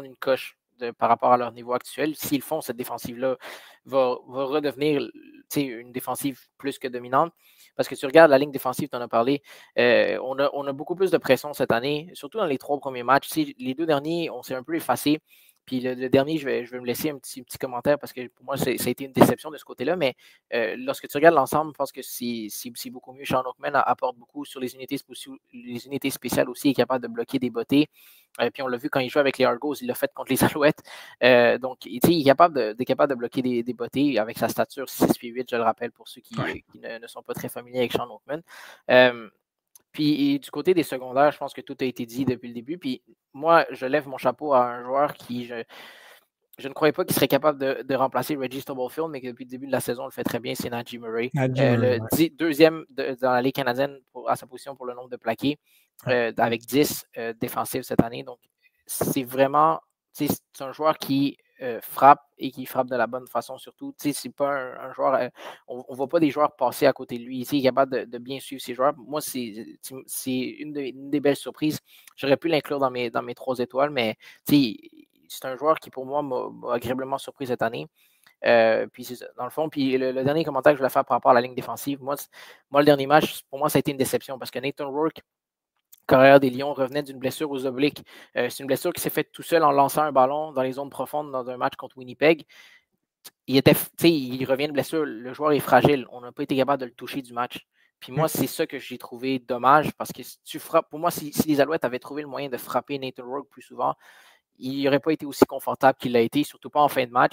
une coche par rapport à leur niveau actuel. S'ils font, cette défensive-là va redevenir une défensive plus que dominante. Parce que tu regardes la ligne défensive, tu en as parlé, on a beaucoup plus de pression cette année, surtout dans les 3 premiers matchs. Les 2 derniers, on s'est un peu effacé. Puis le dernier, je vais me laisser un petit commentaire parce que pour moi, ça a été une déception de ce côté-là. Mais lorsque tu regardes l'ensemble, je pense que c'est beaucoup mieux. Sean Oakman apporte beaucoup sur les unités spéciales aussi, il est capable de bloquer des bottées. Puis on l'a vu quand il joue avec les Argos, il l'a fait contre les Alouettes. Donc, il est capable de bloquer des bottées avec sa stature 6 pieds 8, je le rappelle pour ceux qui ne sont pas très familiers avec Sean Oakman. Puis du côté des secondaires, je pense que tout a été dit depuis le début. Puis moi, je lève mon chapeau à un joueur qui, je ne croyais pas qu'il serait capable de remplacer Reggie Stubblefield, mais que depuis le début de la saison, on le fait très bien, c'est Najee Murray. Deuxième dans la Ligue canadienne à sa position pour le nombre de plaqués, avec 10 défensifs cette année. Donc, c'est vraiment, c'est un joueur qui frappe et qui frappe de la bonne façon surtout. C'est pas un joueur, on ne voit pas des joueurs passer à côté de lui. Il est capable de bien suivre ses joueurs. Moi, c'est une des belles surprises. J'aurais pu l'inclure dans mes 3 étoiles, mais c'est un joueur qui, pour moi, m'a agréablement surpris cette année. Puis c'est ça, dans le fond. Puis le dernier commentaire que je voulais faire par rapport à la ligne défensive, moi, le dernier match, pour moi, ça a été une déception parce que Nathan Rourke, carrière des Lions, revenait d'une blessure aux obliques. C'est une blessure qui s'est faite tout seul en lançant un ballon dans les zones profondes dans un match contre Winnipeg. Il revient de blessure, le joueur est fragile. On n'a pas été capable de le toucher du match. Puis moi, c'est ça que j'ai trouvé dommage parce que si tu frappes, pour moi, si les Alouettes avaient trouvé le moyen de frapper Nathan Rourke plus souvent, il n'aurait pas été aussi confortable qu'il l'a été, surtout pas en fin de match.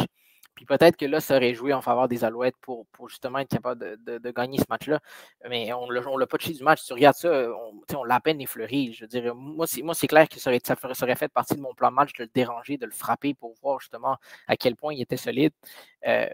Puis peut-être que là, ça aurait joué en faveur des Alouettes pour justement être capable de gagner ce match-là. Mais on l'a pas touché du match. Tu regardes ça, on l'a à peine effleuré. Je veux dire, moi, c'est clair que ça aurait fait partie de mon plan de match de le déranger, de le frapper pour voir justement à quel point il était solide.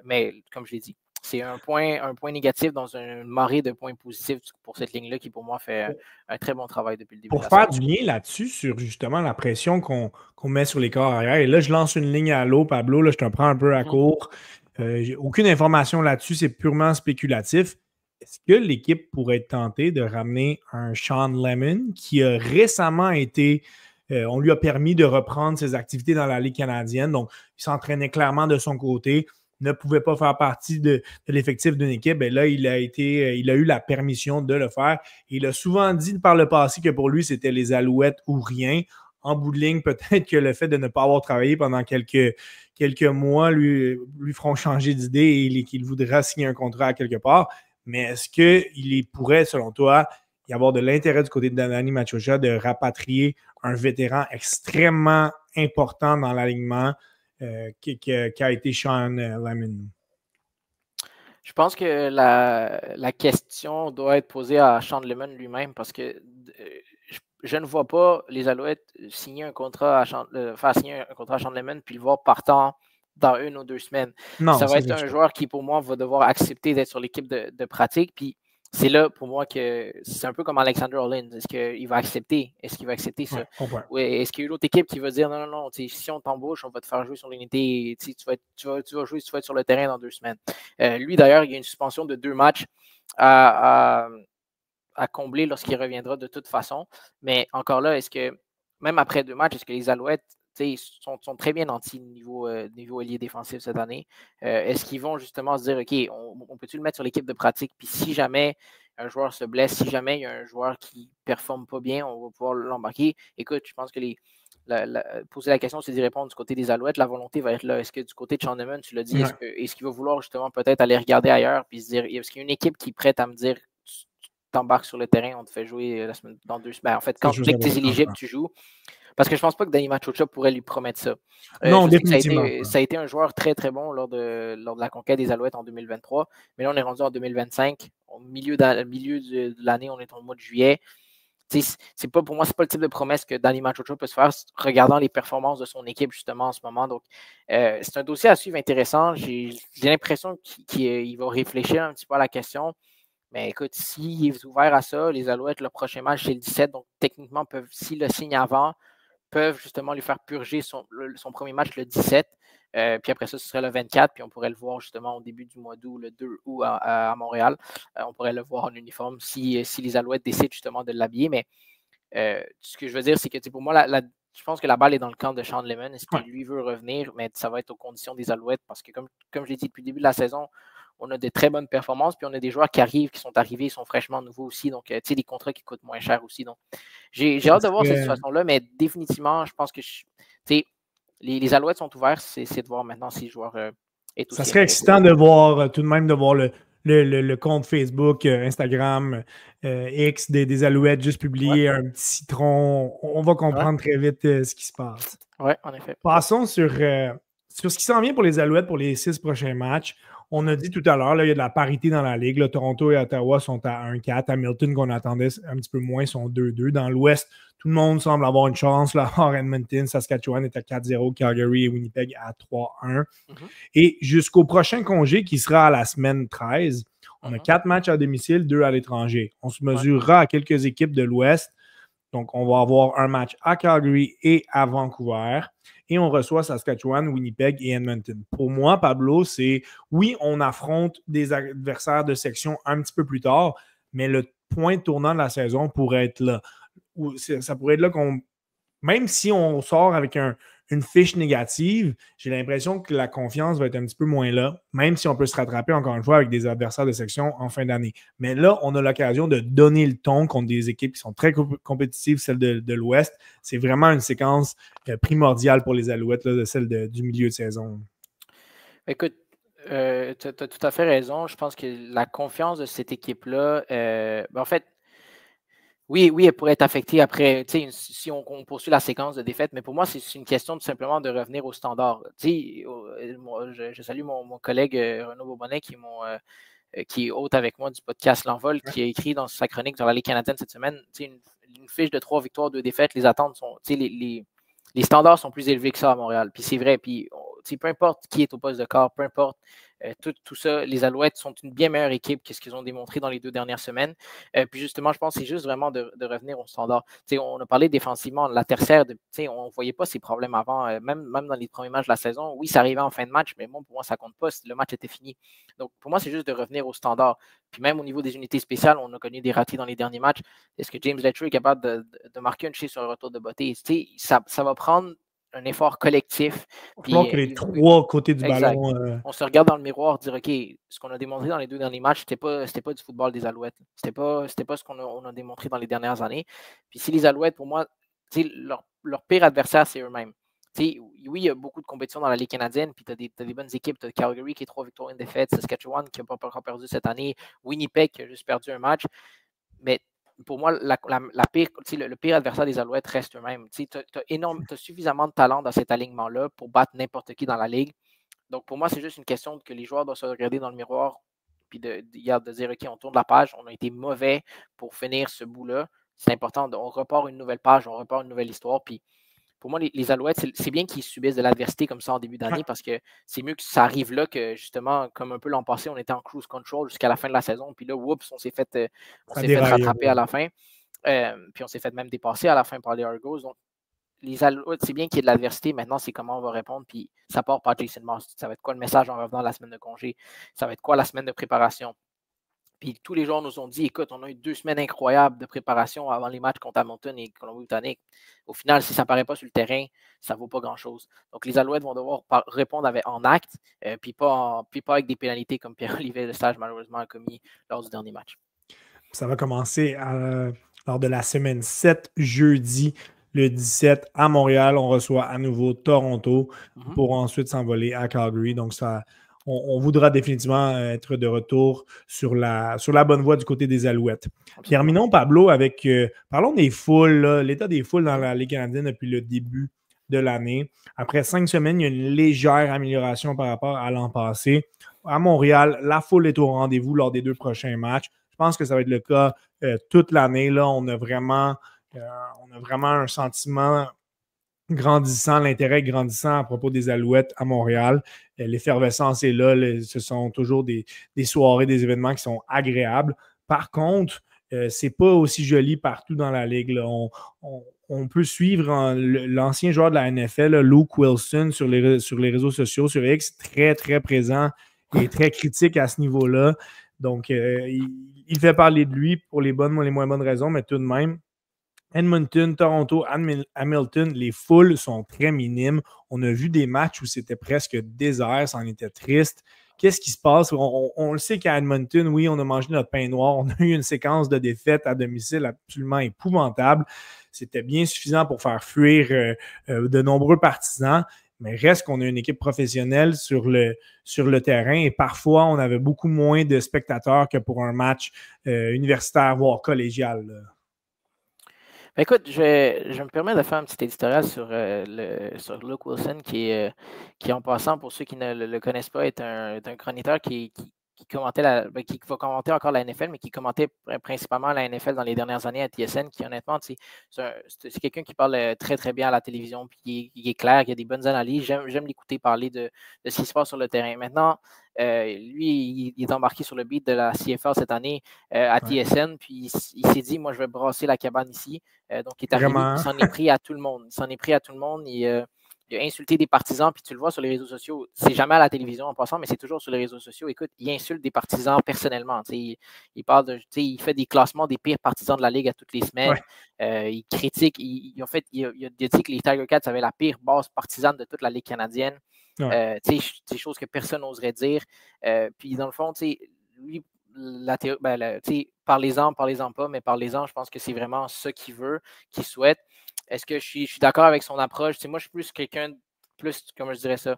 Mais comme je l'ai dit, c'est un point négatif dans une marée de points positifs pour cette ligne-là qui, pour moi, fait un très bon travail depuis le début de Pour la faire saison. du lien là-dessus, sur justement la pression qu'on met sur les corps arrière, et là, je lance une ligne à l'eau, Pablo, là, je te prends un peu à court. J'ai aucune information là-dessus, c'est purement spéculatif. Est-ce que l'équipe pourrait être tentée de ramener un Sean Lemon qui a récemment été. On lui a permis de reprendre ses activités dans la Ligue canadienne, donc il s'entraînait clairement de son côté, ne pouvait pas faire partie de l'effectif d'une équipe. Et là, il a eu la permission de le faire. Et il a souvent dit par le passé que pour lui, c'était les Alouettes ou rien. En bout de ligne, peut-être que le fait de ne pas avoir travaillé pendant quelques mois lui feront changer d'idée et qu'il voudra signer un contrat à quelque part. Mais est-ce qu'il pourrait, selon toi, y avoir de l'intérêt du côté de Danny Machocha de rapatrier un vétéran extrêmement important dans l'alignement qui a été Sean Lemon? Je pense que la question doit être posée à Sean Lemon lui-même parce que je ne vois pas les Alouettes signer un contrat faire signer un contrat à Sean Lemon puis le voir partant dans 1 ou 2 semaines. Non, ça va ça être c'est un sûr. joueur qui, pour moi, va devoir accepter d'être sur l'équipe de pratique. Puis c'est là, pour moi, que c'est un peu comme Alexander Hollins. Est-ce qu'il va accepter? Est-ce qu'il va accepter ça? Ouais, Ou est-ce qu'il y a une autre équipe qui va dire non, si on t'embauche, on va te faire jouer sur l'unité, tu vas jouer, tu vas être sur le terrain dans 2 semaines. Lui, d'ailleurs, il y a une suspension de 2 matchs à combler lorsqu'il reviendra de toute façon. Mais encore là, est-ce que, même après 2 matchs, est-ce que les Alouettes sont très bien nantis niveau ailier défensif cette année? Est-ce qu'ils vont justement se dire, OK, on peut-tu le mettre sur l'équipe de pratique? Puis si jamais un joueur se blesse, si jamais il y a un joueur qui ne performe pas bien, on va pouvoir l'embarquer. Écoute, je pense que poser la question, c'est d'y répondre du côté des Alouettes. La volonté va être là. Est-ce que du côté de Sean Lemon, tu l'as dit, est-ce qu'il va vouloir justement peut-être aller regarder ailleurs puis se dire, est-ce qu'il y a une équipe qui est prête à me dire, t'embarques sur le terrain, on te fait jouer dans 2 semaines. En fait, dès que tu es éligible, tu joues. Parce que je ne pense pas que Danny Machocha pourrait lui promettre ça. Non, définitivement. Ça a été un joueur très, très bon lors de la conquête des Alouettes en 2023. Mais là, on est rendu en 2025. Au milieu de l'année, on est au mois de juillet. Pour moi, c'est pas le type de promesse que Danny Machocha peut se faire regardant les performances de son équipe justement en ce moment. Donc, c'est un dossier à suivre intéressant. J'ai l'impression qu'il va réfléchir un petit peu à la question. Mais écoute, s'il est ouvert à ça, les Alouettes, le prochain match, c'est le 17. Donc, techniquement, s'ils le signent avant, peuvent justement lui faire purger son premier match le 17. Puis après ça, ce serait le 24. Puis on pourrait le voir justement au début du mois d'août, le 2 août à Montréal. On pourrait le voir en uniforme si les Alouettes décident justement de l'habiller. Mais ce que je veux dire, c'est que pour moi, je pense que la balle est dans le camp de Sean Lemon. Est-ce qu'il lui veut revenir? Mais ça va être aux conditions des Alouettes parce que, comme je l'ai dit depuis le début de la saison, on a de très bonnes performances, puis on a des joueurs qui sont arrivés, ils sont fraîchement nouveaux aussi. Donc, des contrats qui coûtent moins cher aussi. Donc, j'ai hâte de voir cette situation-là, mais définitivement, je pense que les Alouettes sont ouverts. C'est de voir maintenant si le joueur est aussi. Ça serait excitant de voir, tout de même, de voir le compte Facebook, Instagram, X des Alouettes juste publier un petit citron. On va comprendre très vite ce qui se passe. Oui, en effet. Passons sur ce qui s'en vient pour les Alouettes pour les 6 prochains matchs. On a dit tout à l'heure, il y a de la parité dans la Ligue. Là, Toronto et Ottawa sont à 1-4. Hamilton, qu'on attendait un petit peu moins, sont 2-2. Dans l'Ouest, tout le monde semble avoir une chance. Là, Edmonton, Saskatchewan est à 4-0. Calgary et Winnipeg à 3-1. Et jusqu'au prochain congé, qui sera à la semaine 13, on a 4 matchs à domicile, 2 à l'étranger. On se mesurera à quelques équipes de l'Ouest. Donc, on va avoir un match à Calgary et à Vancouver. Et on reçoit Saskatchewan, Winnipeg et Edmonton. Pour moi, Pablo, oui, on affronte des adversaires de section un petit peu plus tard, mais le point tournant de la saison pourrait être là. Ça pourrait être là même si on sort avec une fiche négative, j'ai l'impression que la confiance va être un petit peu moins là, même si on peut se rattraper encore une fois avec des adversaires de section en fin d'année. Mais là, on a l'occasion de donner le ton contre des équipes qui sont très compétitives, celles de l'Ouest. C'est vraiment une séquence primordiale pour les Alouettes, là, celle du milieu de saison. Écoute, tu as tout à fait raison. Je pense que la confiance de cette équipe-là, en fait, Oui, elle pourrait être affectée après, si on poursuit la séquence de défaites, mais pour moi, c'est une question tout simplement de revenir au standard. Moi, je salue mon collègue Renaud Bourbonnais qui est hôte avec moi du podcast L'Envol, qui a écrit dans sa chronique sur la Ligue canadienne cette semaine, une fiche de 3 victoires, 2 défaites, les attentes sont, les standards sont plus élevés que ça à Montréal. Puis c'est vrai, puis peu importe qui est au poste de quart, peu importe tout ça, les Alouettes sont une bien meilleure équipe que ce qu'ils ont démontré dans les 2 dernières semaines. Puis justement, je pense que c'est juste vraiment de revenir au standard. On a parlé défensivement, la tertiaire, on ne voyait pas ces problèmes avant, même dans les premiers matchs de la saison. Oui, ça arrivait en fin de match, mais bon, pour moi, ça ne compte pas. Le match était fini. Donc, pour moi, c'est juste de revenir au standard. Puis même au niveau des unités spéciales, on a connu des ratés dans les derniers matchs. Est-ce que James Letcher est capable de marquer une chase sur un retour de beauté? Ça va prendre un effort collectif. Il va falloir que les 3 côtés du ballon. On se regarde dans le miroir, dire OK, ce qu'on a démontré dans les 2 derniers matchs, c'était pas du football des Alouettes. C'était pas ce qu'on a démontré dans les dernières années. Puis si les Alouettes, pour moi, leur pire adversaire, c'est eux-mêmes. Oui, il y a beaucoup de compétitions dans la Ligue canadienne, puis tu as des bonnes équipes. Tu as Calgary qui est 3 victoires, 1 défaite, Saskatchewan qui n'a pas encore perdu cette année, Winnipeg qui a juste perdu un match. Mais pour moi, le pire adversaire des Alouettes reste eux-mêmes. Tu as suffisamment de talent dans cet alignement-là pour battre n'importe qui dans la Ligue. Donc, pour moi, c'est juste une question que les joueurs doivent se regarder dans le miroir puis de dire, OK, on tourne la page, on a été mauvais pour finir ce bout-là. C'est important, on repart une nouvelle page, on repart une nouvelle histoire. Puis, pour moi, les Alouettes, c'est bien qu'ils subissent de l'adversité comme ça en début d'année parce que c'est mieux que ça arrive là que, justement, comme un peu l'an passé, on était en cruise control jusqu'à la fin de la saison. Puis là, oups, on s'est fait rattraper à la fin. Puis on s'est fait même dépasser à la fin par les Argos. Donc, les Alouettes, c'est bien qu'il y ait de l'adversité. Maintenant, c'est comment on va répondre. Puis ça part par Jason Moss. Ça va être quoi le message en revenant la semaine de congé? Ça va être quoi la semaine de préparation? Puis tous les joueurs nous ont dit, écoute, on a eu 2 semaines incroyables de préparation avant les matchs contre Hamilton et Colombie-Britannique. Au final, si ça ne paraît pas sur le terrain, ça ne vaut pas grand-chose. Donc les Alouettes vont devoir répondre en actes, puis pas avec des pénalités comme Pierre-Olivier Lestage malheureusement a commis lors du dernier match. Ça va commencer lors de la semaine 7, jeudi, le 17, à Montréal. On reçoit à nouveau Toronto pour ensuite s'envoler à Calgary. Donc, on voudra définitivement être de retour sur la bonne voie du côté des Alouettes. Terminons, Pablo, avec parlons des foules, l'état des foules dans la Ligue canadienne depuis le début de l'année. Après 5 semaines, il y a une légère amélioration par rapport à l'an passé. À Montréal, la foule est au rendez-vous lors des 2 prochains matchs. Je pense que ça va être le cas toute l'année. Là, on a vraiment un sentiment grandissant, l'intérêt grandissant à propos des Alouettes à Montréal. L'effervescence est là. Ce sont toujours des soirées, des événements qui sont agréables. Par contre, c'est pas aussi joli partout dans la Ligue. Là. On peut suivre l'ancien joueur de la NFL, Luke Wilson, sur les réseaux sociaux, sur X, très, très présent et très critique à ce niveau-là. Donc, il fait parler de lui pour les bonnes ou les moins bonnes raisons, mais tout de même, Edmonton, Toronto, Hamilton, les foules sont très minimes. On a vu des matchs où c'était presque désert, ça en était triste. Qu'est-ce qui se passe? On le sait qu'à Edmonton, oui, on a mangé notre pain noir. On a eu une séquence de défaites à domicile absolument épouvantable. C'était bien suffisant pour faire fuir de nombreux partisans. Mais reste qu'on a une équipe professionnelle sur le terrain et parfois, on avait beaucoup moins de spectateurs que pour un match universitaire, voire collégial. Ben écoute, je me permets de faire un petit éditorial sur Luke Wilson, qui en passant, pour ceux qui ne le connaissent pas, est un chroniqueur qui commentait qui va commenter encore la NFL, mais qui commentait principalement la NFL dans les dernières années à TSN, qui honnêtement, c'est quelqu'un qui parle très très bien à la télévision, puis il est clair, il a des bonnes analyses. J'aime l'écouter parler de ce qui se passe sur le terrain. Maintenant, lui, il est embarqué sur le beat de la CFL cette année à TSN, puis il s'est dit, moi, je vais brasser la cabane ici. Donc, il est arrivé, il s'en est pris à tout le monde. Il a insulté des partisans, puis tu le vois sur les réseaux sociaux. C'est jamais à la télévision en passant, mais c'est toujours sur les réseaux sociaux. Écoute, il insulte des partisans personnellement. Il parle il fait des classements des pires partisans de la Ligue à toutes les semaines. Ouais. Il critique. Il a dit que les Tiger Cats avaient la pire base partisane de toute la Ligue canadienne. Ouais. Des choses que personne n'oserait dire. Puis dans le fond, lui, parlez-en pas, mais parlez-en, je pense que c'est vraiment ça qu'il veut, qu'il souhaite. Est-ce que je suis d'accord avec son approche? Moi, je suis plus quelqu'un, comment je dirais ça?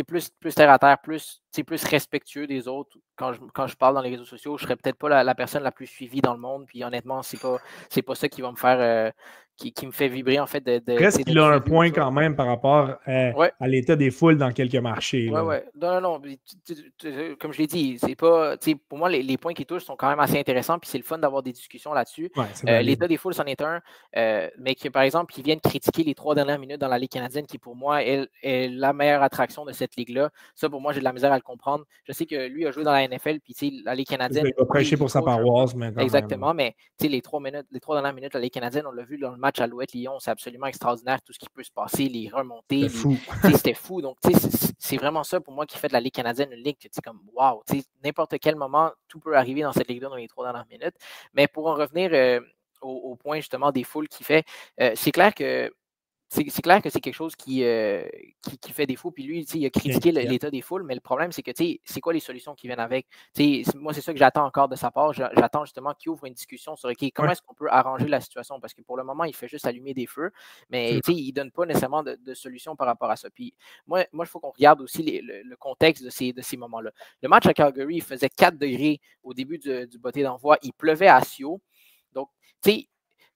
plus terre à terre, plus respectueux des autres. Quand je parle dans les réseaux sociaux, je ne serais peut-être pas la personne la plus suivie dans le monde. Puis honnêtement, c'est pas ça qui va me faire qui me fait vibrer en fait Presque qu'il d'être a un suivi ou point ça. quand même par rapport Ouais. à l'état des foules dans quelques marchés. Ouais, Là. ouais. Non. Comme je l'ai dit, c'est pas. Pour moi, les points qui touchent sont quand même assez intéressants, puis c'est le fun d'avoir des discussions là-dessus. Ouais, c'est valide. L'état des foules, c'en est un. Mais que, par exemple, ils viennent critiquer les 3 dernières minutes dans la Ligue canadienne, qui pour moi est la meilleure attraction de cette ligue-là. Ça, pour moi, j'ai de la misère à le comprendre. Je sais que lui a joué dans la NFL, puis la Ligue canadienne. Il va prêcher pour sa paroisse, mais quand exactement, même. mais les 3 dernières minutes de la Ligue canadienne, on l'a vu dans le match Alouette-Lyon, c'est absolument extraordinaire tout ce qui peut se passer, les remontées. C'était fou. Donc, c'est vraiment ça pour moi qui fait de la Ligue canadienne une ligue que tu sais comme wow, n'importe quel moment, tout peut arriver dans cette ligue-là dans les 3 dernières minutes. Mais pour en revenir au point justement des foules qu'il fait, c'est clair que c'est quelque chose qui fait défaut. Puis lui, il a critiqué l'état des foules, mais le problème, c'est que c'est quoi les solutions qui viennent avec? Moi, c'est ça que j'attends encore de sa part. J'attends justement qu'il ouvre une discussion sur comment est-ce qu'on peut arranger la situation? Parce que pour le moment, il fait juste allumer des feux, mais il ne donne pas nécessairement de solution par rapport à ça. Puis moi il faut qu'on regarde aussi le contexte de ces moments-là. Le match à Calgary, il faisait 4 degrés au début du botté d'envoi. Il pleuvait à Sio. Donc,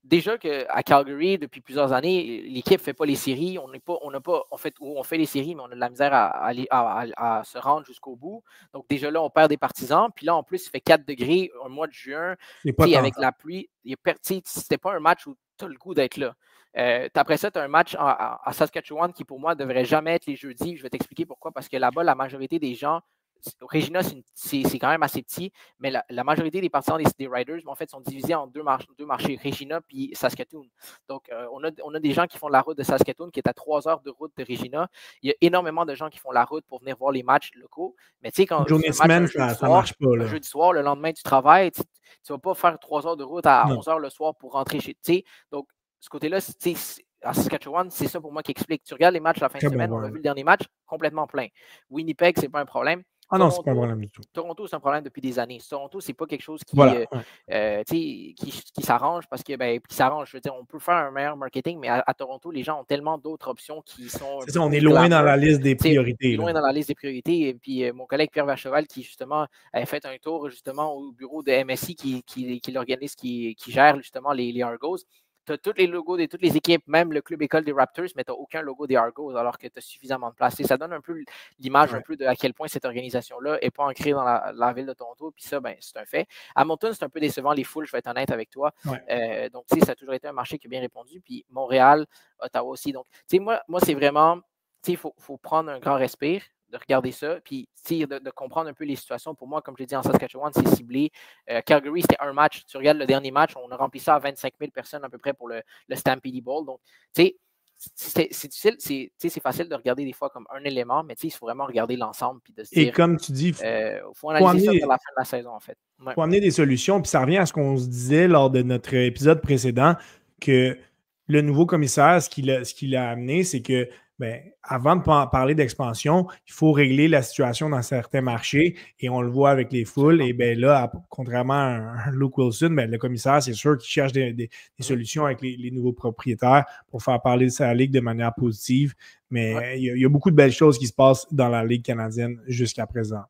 déjà qu'à Calgary, depuis plusieurs années, l'équipe ne fait pas les séries. On fait les séries, mais on a de la misère à se rendre jusqu'au bout. Donc, déjà là, on perd des partisans. Puis là, en plus, il fait 4 degrés un mois de juin. Avec la pluie, c'était pas un match où tu as le goût d'être là. Après ça, tu as un match à Saskatchewan qui, pour moi, ne devrait jamais être les jeudis. Je vais t'expliquer pourquoi. Parce que là-bas, la majorité des gens. Regina, c'est quand même assez petit, mais la majorité des partisans des Riders, en fait, sont divisés en deux marchés, Regina puis Saskatoon. Donc, on a des gens qui font la route de Saskatoon, qui est à 3 heures de route de Regina. Il y a énormément de gens qui font la route pour venir voir les matchs locaux. Mais tu sais, quand journée de semaine, ça marche pas. Un jeudi soir, le lendemain du travail, tu ne vas pas faire 3 heures de route à 11 heures le soir pour rentrer chez toi. Donc, ce côté-là, à Saskatchewan, c'est ça pour moi qui explique. Tu regardes les matchs la fin de semaine, on a vu le dernier match, complètement plein. Winnipeg, c'est pas un problème. Non, c'est pas un problème du tout. Toronto, c'est un problème depuis des années. Toronto, c'est pas quelque chose qui s'arrange parce que, qui s'arrange. Je veux dire, on peut faire un meilleur marketing, mais à Toronto, les gens ont tellement d'autres options qui sont. C'est ça, on est loin dans la liste des priorités. Loin dans la liste des priorités. Et puis, mon collègue Pierre Vacheval, qui justement avait fait un tour justement au bureau de MSI, qui l'organise, qui gère justement les Argos. Tu as tous les logos de toutes les équipes, même le club école des Raptors, mais tu n'as aucun logo des Argos alors que tu as suffisamment de place. Ça donne un peu l'image un peu de à quel point cette organisation-là n'est pas ancrée dans la ville de Toronto. Puis ça, c'est un fait. À Moncton, c'est un peu décevant les foules, je vais être honnête avec toi. Donc, ça a toujours été un marché qui a bien répondu. Puis Montréal, Ottawa aussi. Donc, moi c'est vraiment, il faut prendre un grand respire, de regarder ça, puis de comprendre un peu les situations. Pour moi, comme je l'ai dit, en Saskatchewan, c'est ciblé. Calgary, c'était un match. Tu regardes le dernier match, on a rempli ça à 25 000 personnes à peu près pour le Stampede Bowl. Donc, c'est difficile, c'est facile de regarder des fois comme un élément, mais il faut vraiment regarder l'ensemble puis de se dire. Et comme tu dis, il faut analyser ça vers la fin de la saison, en fait. Il faut amener des solutions, puis ça revient à ce qu'on se disait lors de notre épisode précédent, que le nouveau commissaire, ce qu'il a amené, c'est que avant de parler d'expansion, il faut régler la situation dans certains marchés et on le voit avec les foules. Et là, contrairement à Luke Wilson, le commissaire, c'est sûr qu'il cherche des solutions avec les nouveaux propriétaires pour faire parler de sa ligue de manière positive. Mais il y a beaucoup de belles choses qui se passent dans la Ligue canadienne jusqu'à présent.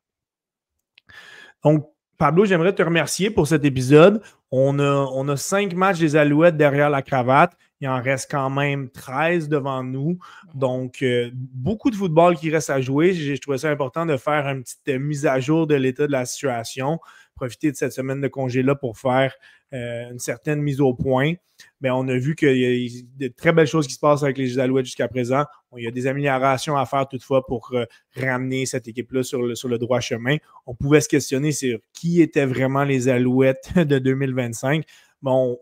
Donc, Pablo, j'aimerais te remercier pour cet épisode. On a 5 matchs des Alouettes derrière la cravate. Il en reste quand même 13 devant nous. Donc, beaucoup de football qui reste à jouer. Je trouvais ça important de faire une petite mise à jour de l'état de la situation. Profiter de cette semaine de congé-là pour faire une certaine mise au point. Mais on a vu qu'il y a de très belles choses qui se passent avec les Alouettes jusqu'à présent. Il y a des améliorations à faire toutefois pour ramener cette équipe-là sur le droit chemin. On pouvait se questionner sur qui étaient vraiment les Alouettes de 2025. Bon,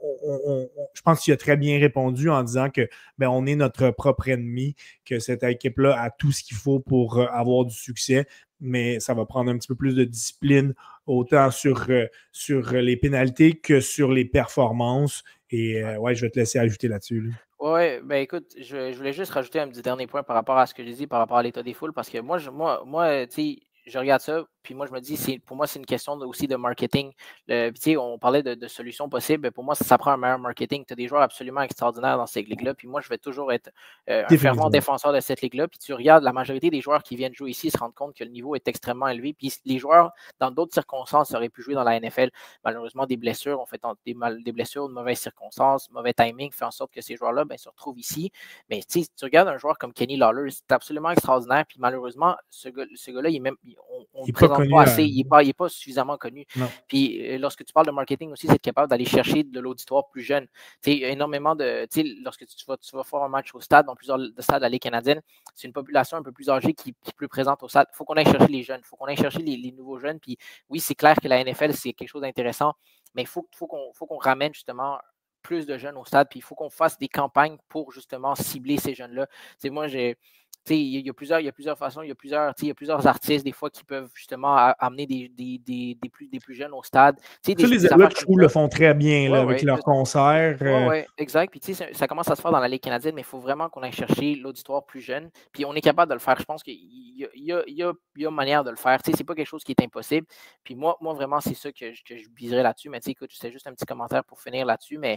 je pense qu'il a très bien répondu en disant que on est notre propre ennemi, que cette équipe-là a tout ce qu'il faut pour avoir du succès, mais ça va prendre un petit peu plus de discipline, autant sur les pénalités que sur les performances. Et je vais te laisser ajouter là-dessus. Oui, écoute, je voulais juste rajouter un petit dernier point par rapport à ce que j'ai dit, par rapport à l'état des foules, parce que moi, tu sais, je regarde ça, Puis moi, je me dis, pour moi, c'est une question aussi de marketing. On parlait de solutions possibles. Pour moi, ça prend un meilleur marketing. Tu as des joueurs absolument extraordinaires dans cette ligue-là. Puis moi, je vais toujours être un fervent défenseur de cette ligue-là. Puis tu regardes, la majorité des joueurs qui viennent jouer ici se rendent compte que le niveau est extrêmement élevé. Puis les joueurs, dans d'autres circonstances, auraient pu jouer dans la NFL. Malheureusement, des blessures ont fait des blessures, de mauvaises circonstances, mauvais timing, fait en sorte que ces joueurs-là se retrouvent ici. Mais tu regardes un joueur comme Kenny Lawler, c'est absolument extraordinaire. Puis malheureusement, ce gars-là, on ne présente pas assez. Il n'est pas suffisamment connu. Non. Puis lorsque tu parles de marketing aussi, c'est être capable d'aller chercher de l'auditoire plus jeune. Il y a énormément de. Lorsque tu vas faire un match au stade, dans plusieurs stades de la Ligue canadienne, c'est une population un peu plus âgée qui est plus présente au stade. Il faut qu'on aille chercher les jeunes. Il faut qu'on aille chercher les nouveaux jeunes. Puis oui, c'est clair que la NFL, c'est quelque chose d'intéressant, mais il faut qu'on ramène justement plus de jeunes au stade, puis il faut qu'on fasse des campagnes pour justement cibler ces jeunes-là. Moi, il y a plusieurs façons, il y a plusieurs artistes des fois qui peuvent justement amener des plus jeunes au stade. Les Alouettes, je trouve, le font très bien avec leurs concerts. Oui, exact. Puis ça commence à se faire dans la Ligue canadienne, mais il faut vraiment qu'on aille chercher l'auditoire plus jeune. Puis on est capable de le faire. Je pense qu'il y a manière de le faire. C'est pas quelque chose qui est impossible. Puis moi vraiment, c'est ça que je viserais là-dessus. Mais écoute, c'était juste un petit commentaire pour finir là-dessus. Mais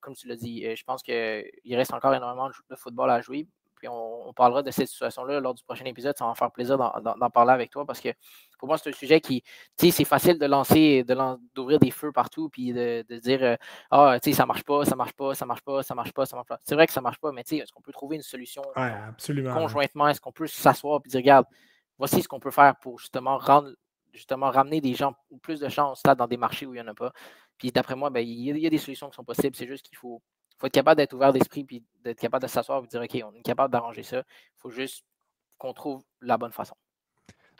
comme tu l'as dit, je pense qu'il reste encore énormément de football à jouer. Puis on parlera de cette situation-là lors du prochain épisode. Ça va me faire plaisir d'en parler avec toi parce que pour moi, c'est un sujet qui, c'est facile d'ouvrir des feux partout puis de dire ça marche pas. C'est vrai que ça marche pas, mais est-ce qu'on peut trouver une solution conjointement? Est-ce qu'on peut s'asseoir et dire, regarde, voici ce qu'on peut faire pour justement ramener des gens, plus de gens au stade dans des marchés où il n'y en a pas. Puis d'après moi, il y a des solutions qui sont possibles. C'est juste qu'il faut être capable d'être ouvert d'esprit puis d'être capable de s'asseoir et de dire, OK, on est capable d'arranger ça. Il faut juste qu'on trouve la bonne façon.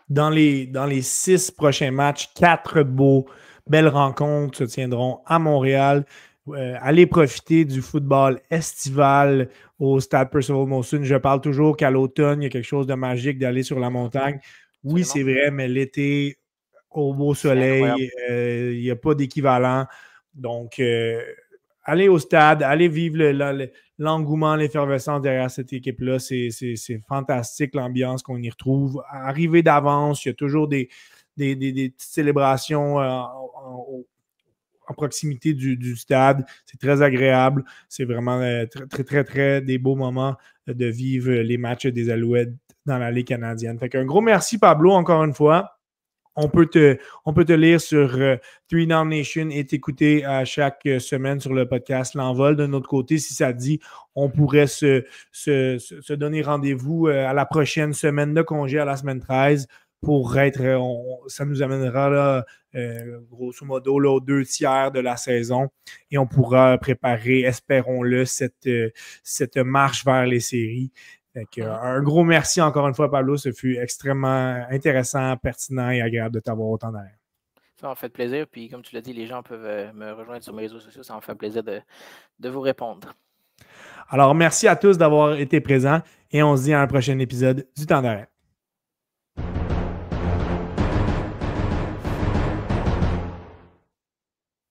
Dans les 6 prochains matchs, 4 belles rencontres se tiendront à Montréal. Allez profiter du football estival au Stade Percival Molson. Je parle toujours qu'à l'automne, il y a quelque chose de magique d'aller sur la montagne. Oui, c'est vrai, mais l'été, au beau soleil, il n'y a pas d'équivalent. Donc, allez au stade, allez vivre l'engouement, l'effervescence derrière cette équipe-là. C'est fantastique l'ambiance qu'on y retrouve. Arriver d'avance, il y a toujours des petites célébrations en proximité du stade. C'est très agréable. C'est vraiment très, très, très, très des beaux moments de vivre les matchs des Alouettes dans la Ligue canadienne. Fait qu'un gros merci, Pablo, encore une fois. On peut te lire sur 3 Down Nation et t'écouter à chaque semaine sur le podcast L'Envol. D'un autre côté, si ça te dit, on pourrait se donner rendez-vous à la prochaine semaine de congé, à la semaine 13, pour être, ça nous amènera là, grosso modo là, aux 2 tiers de la saison et on pourra préparer, espérons-le, cette marche vers les séries. Un gros merci encore une fois, Pablo. Ce fut extrêmement intéressant, pertinent et agréable de t'avoir autant derrière. Ça m'a fait plaisir. Puis, comme tu l'as dit, les gens peuvent me rejoindre sur mes réseaux sociaux. Ça m'a fait plaisir de vous répondre. Alors, merci à tous d'avoir été présents et on se dit à un prochain épisode du Temps d'arrêt.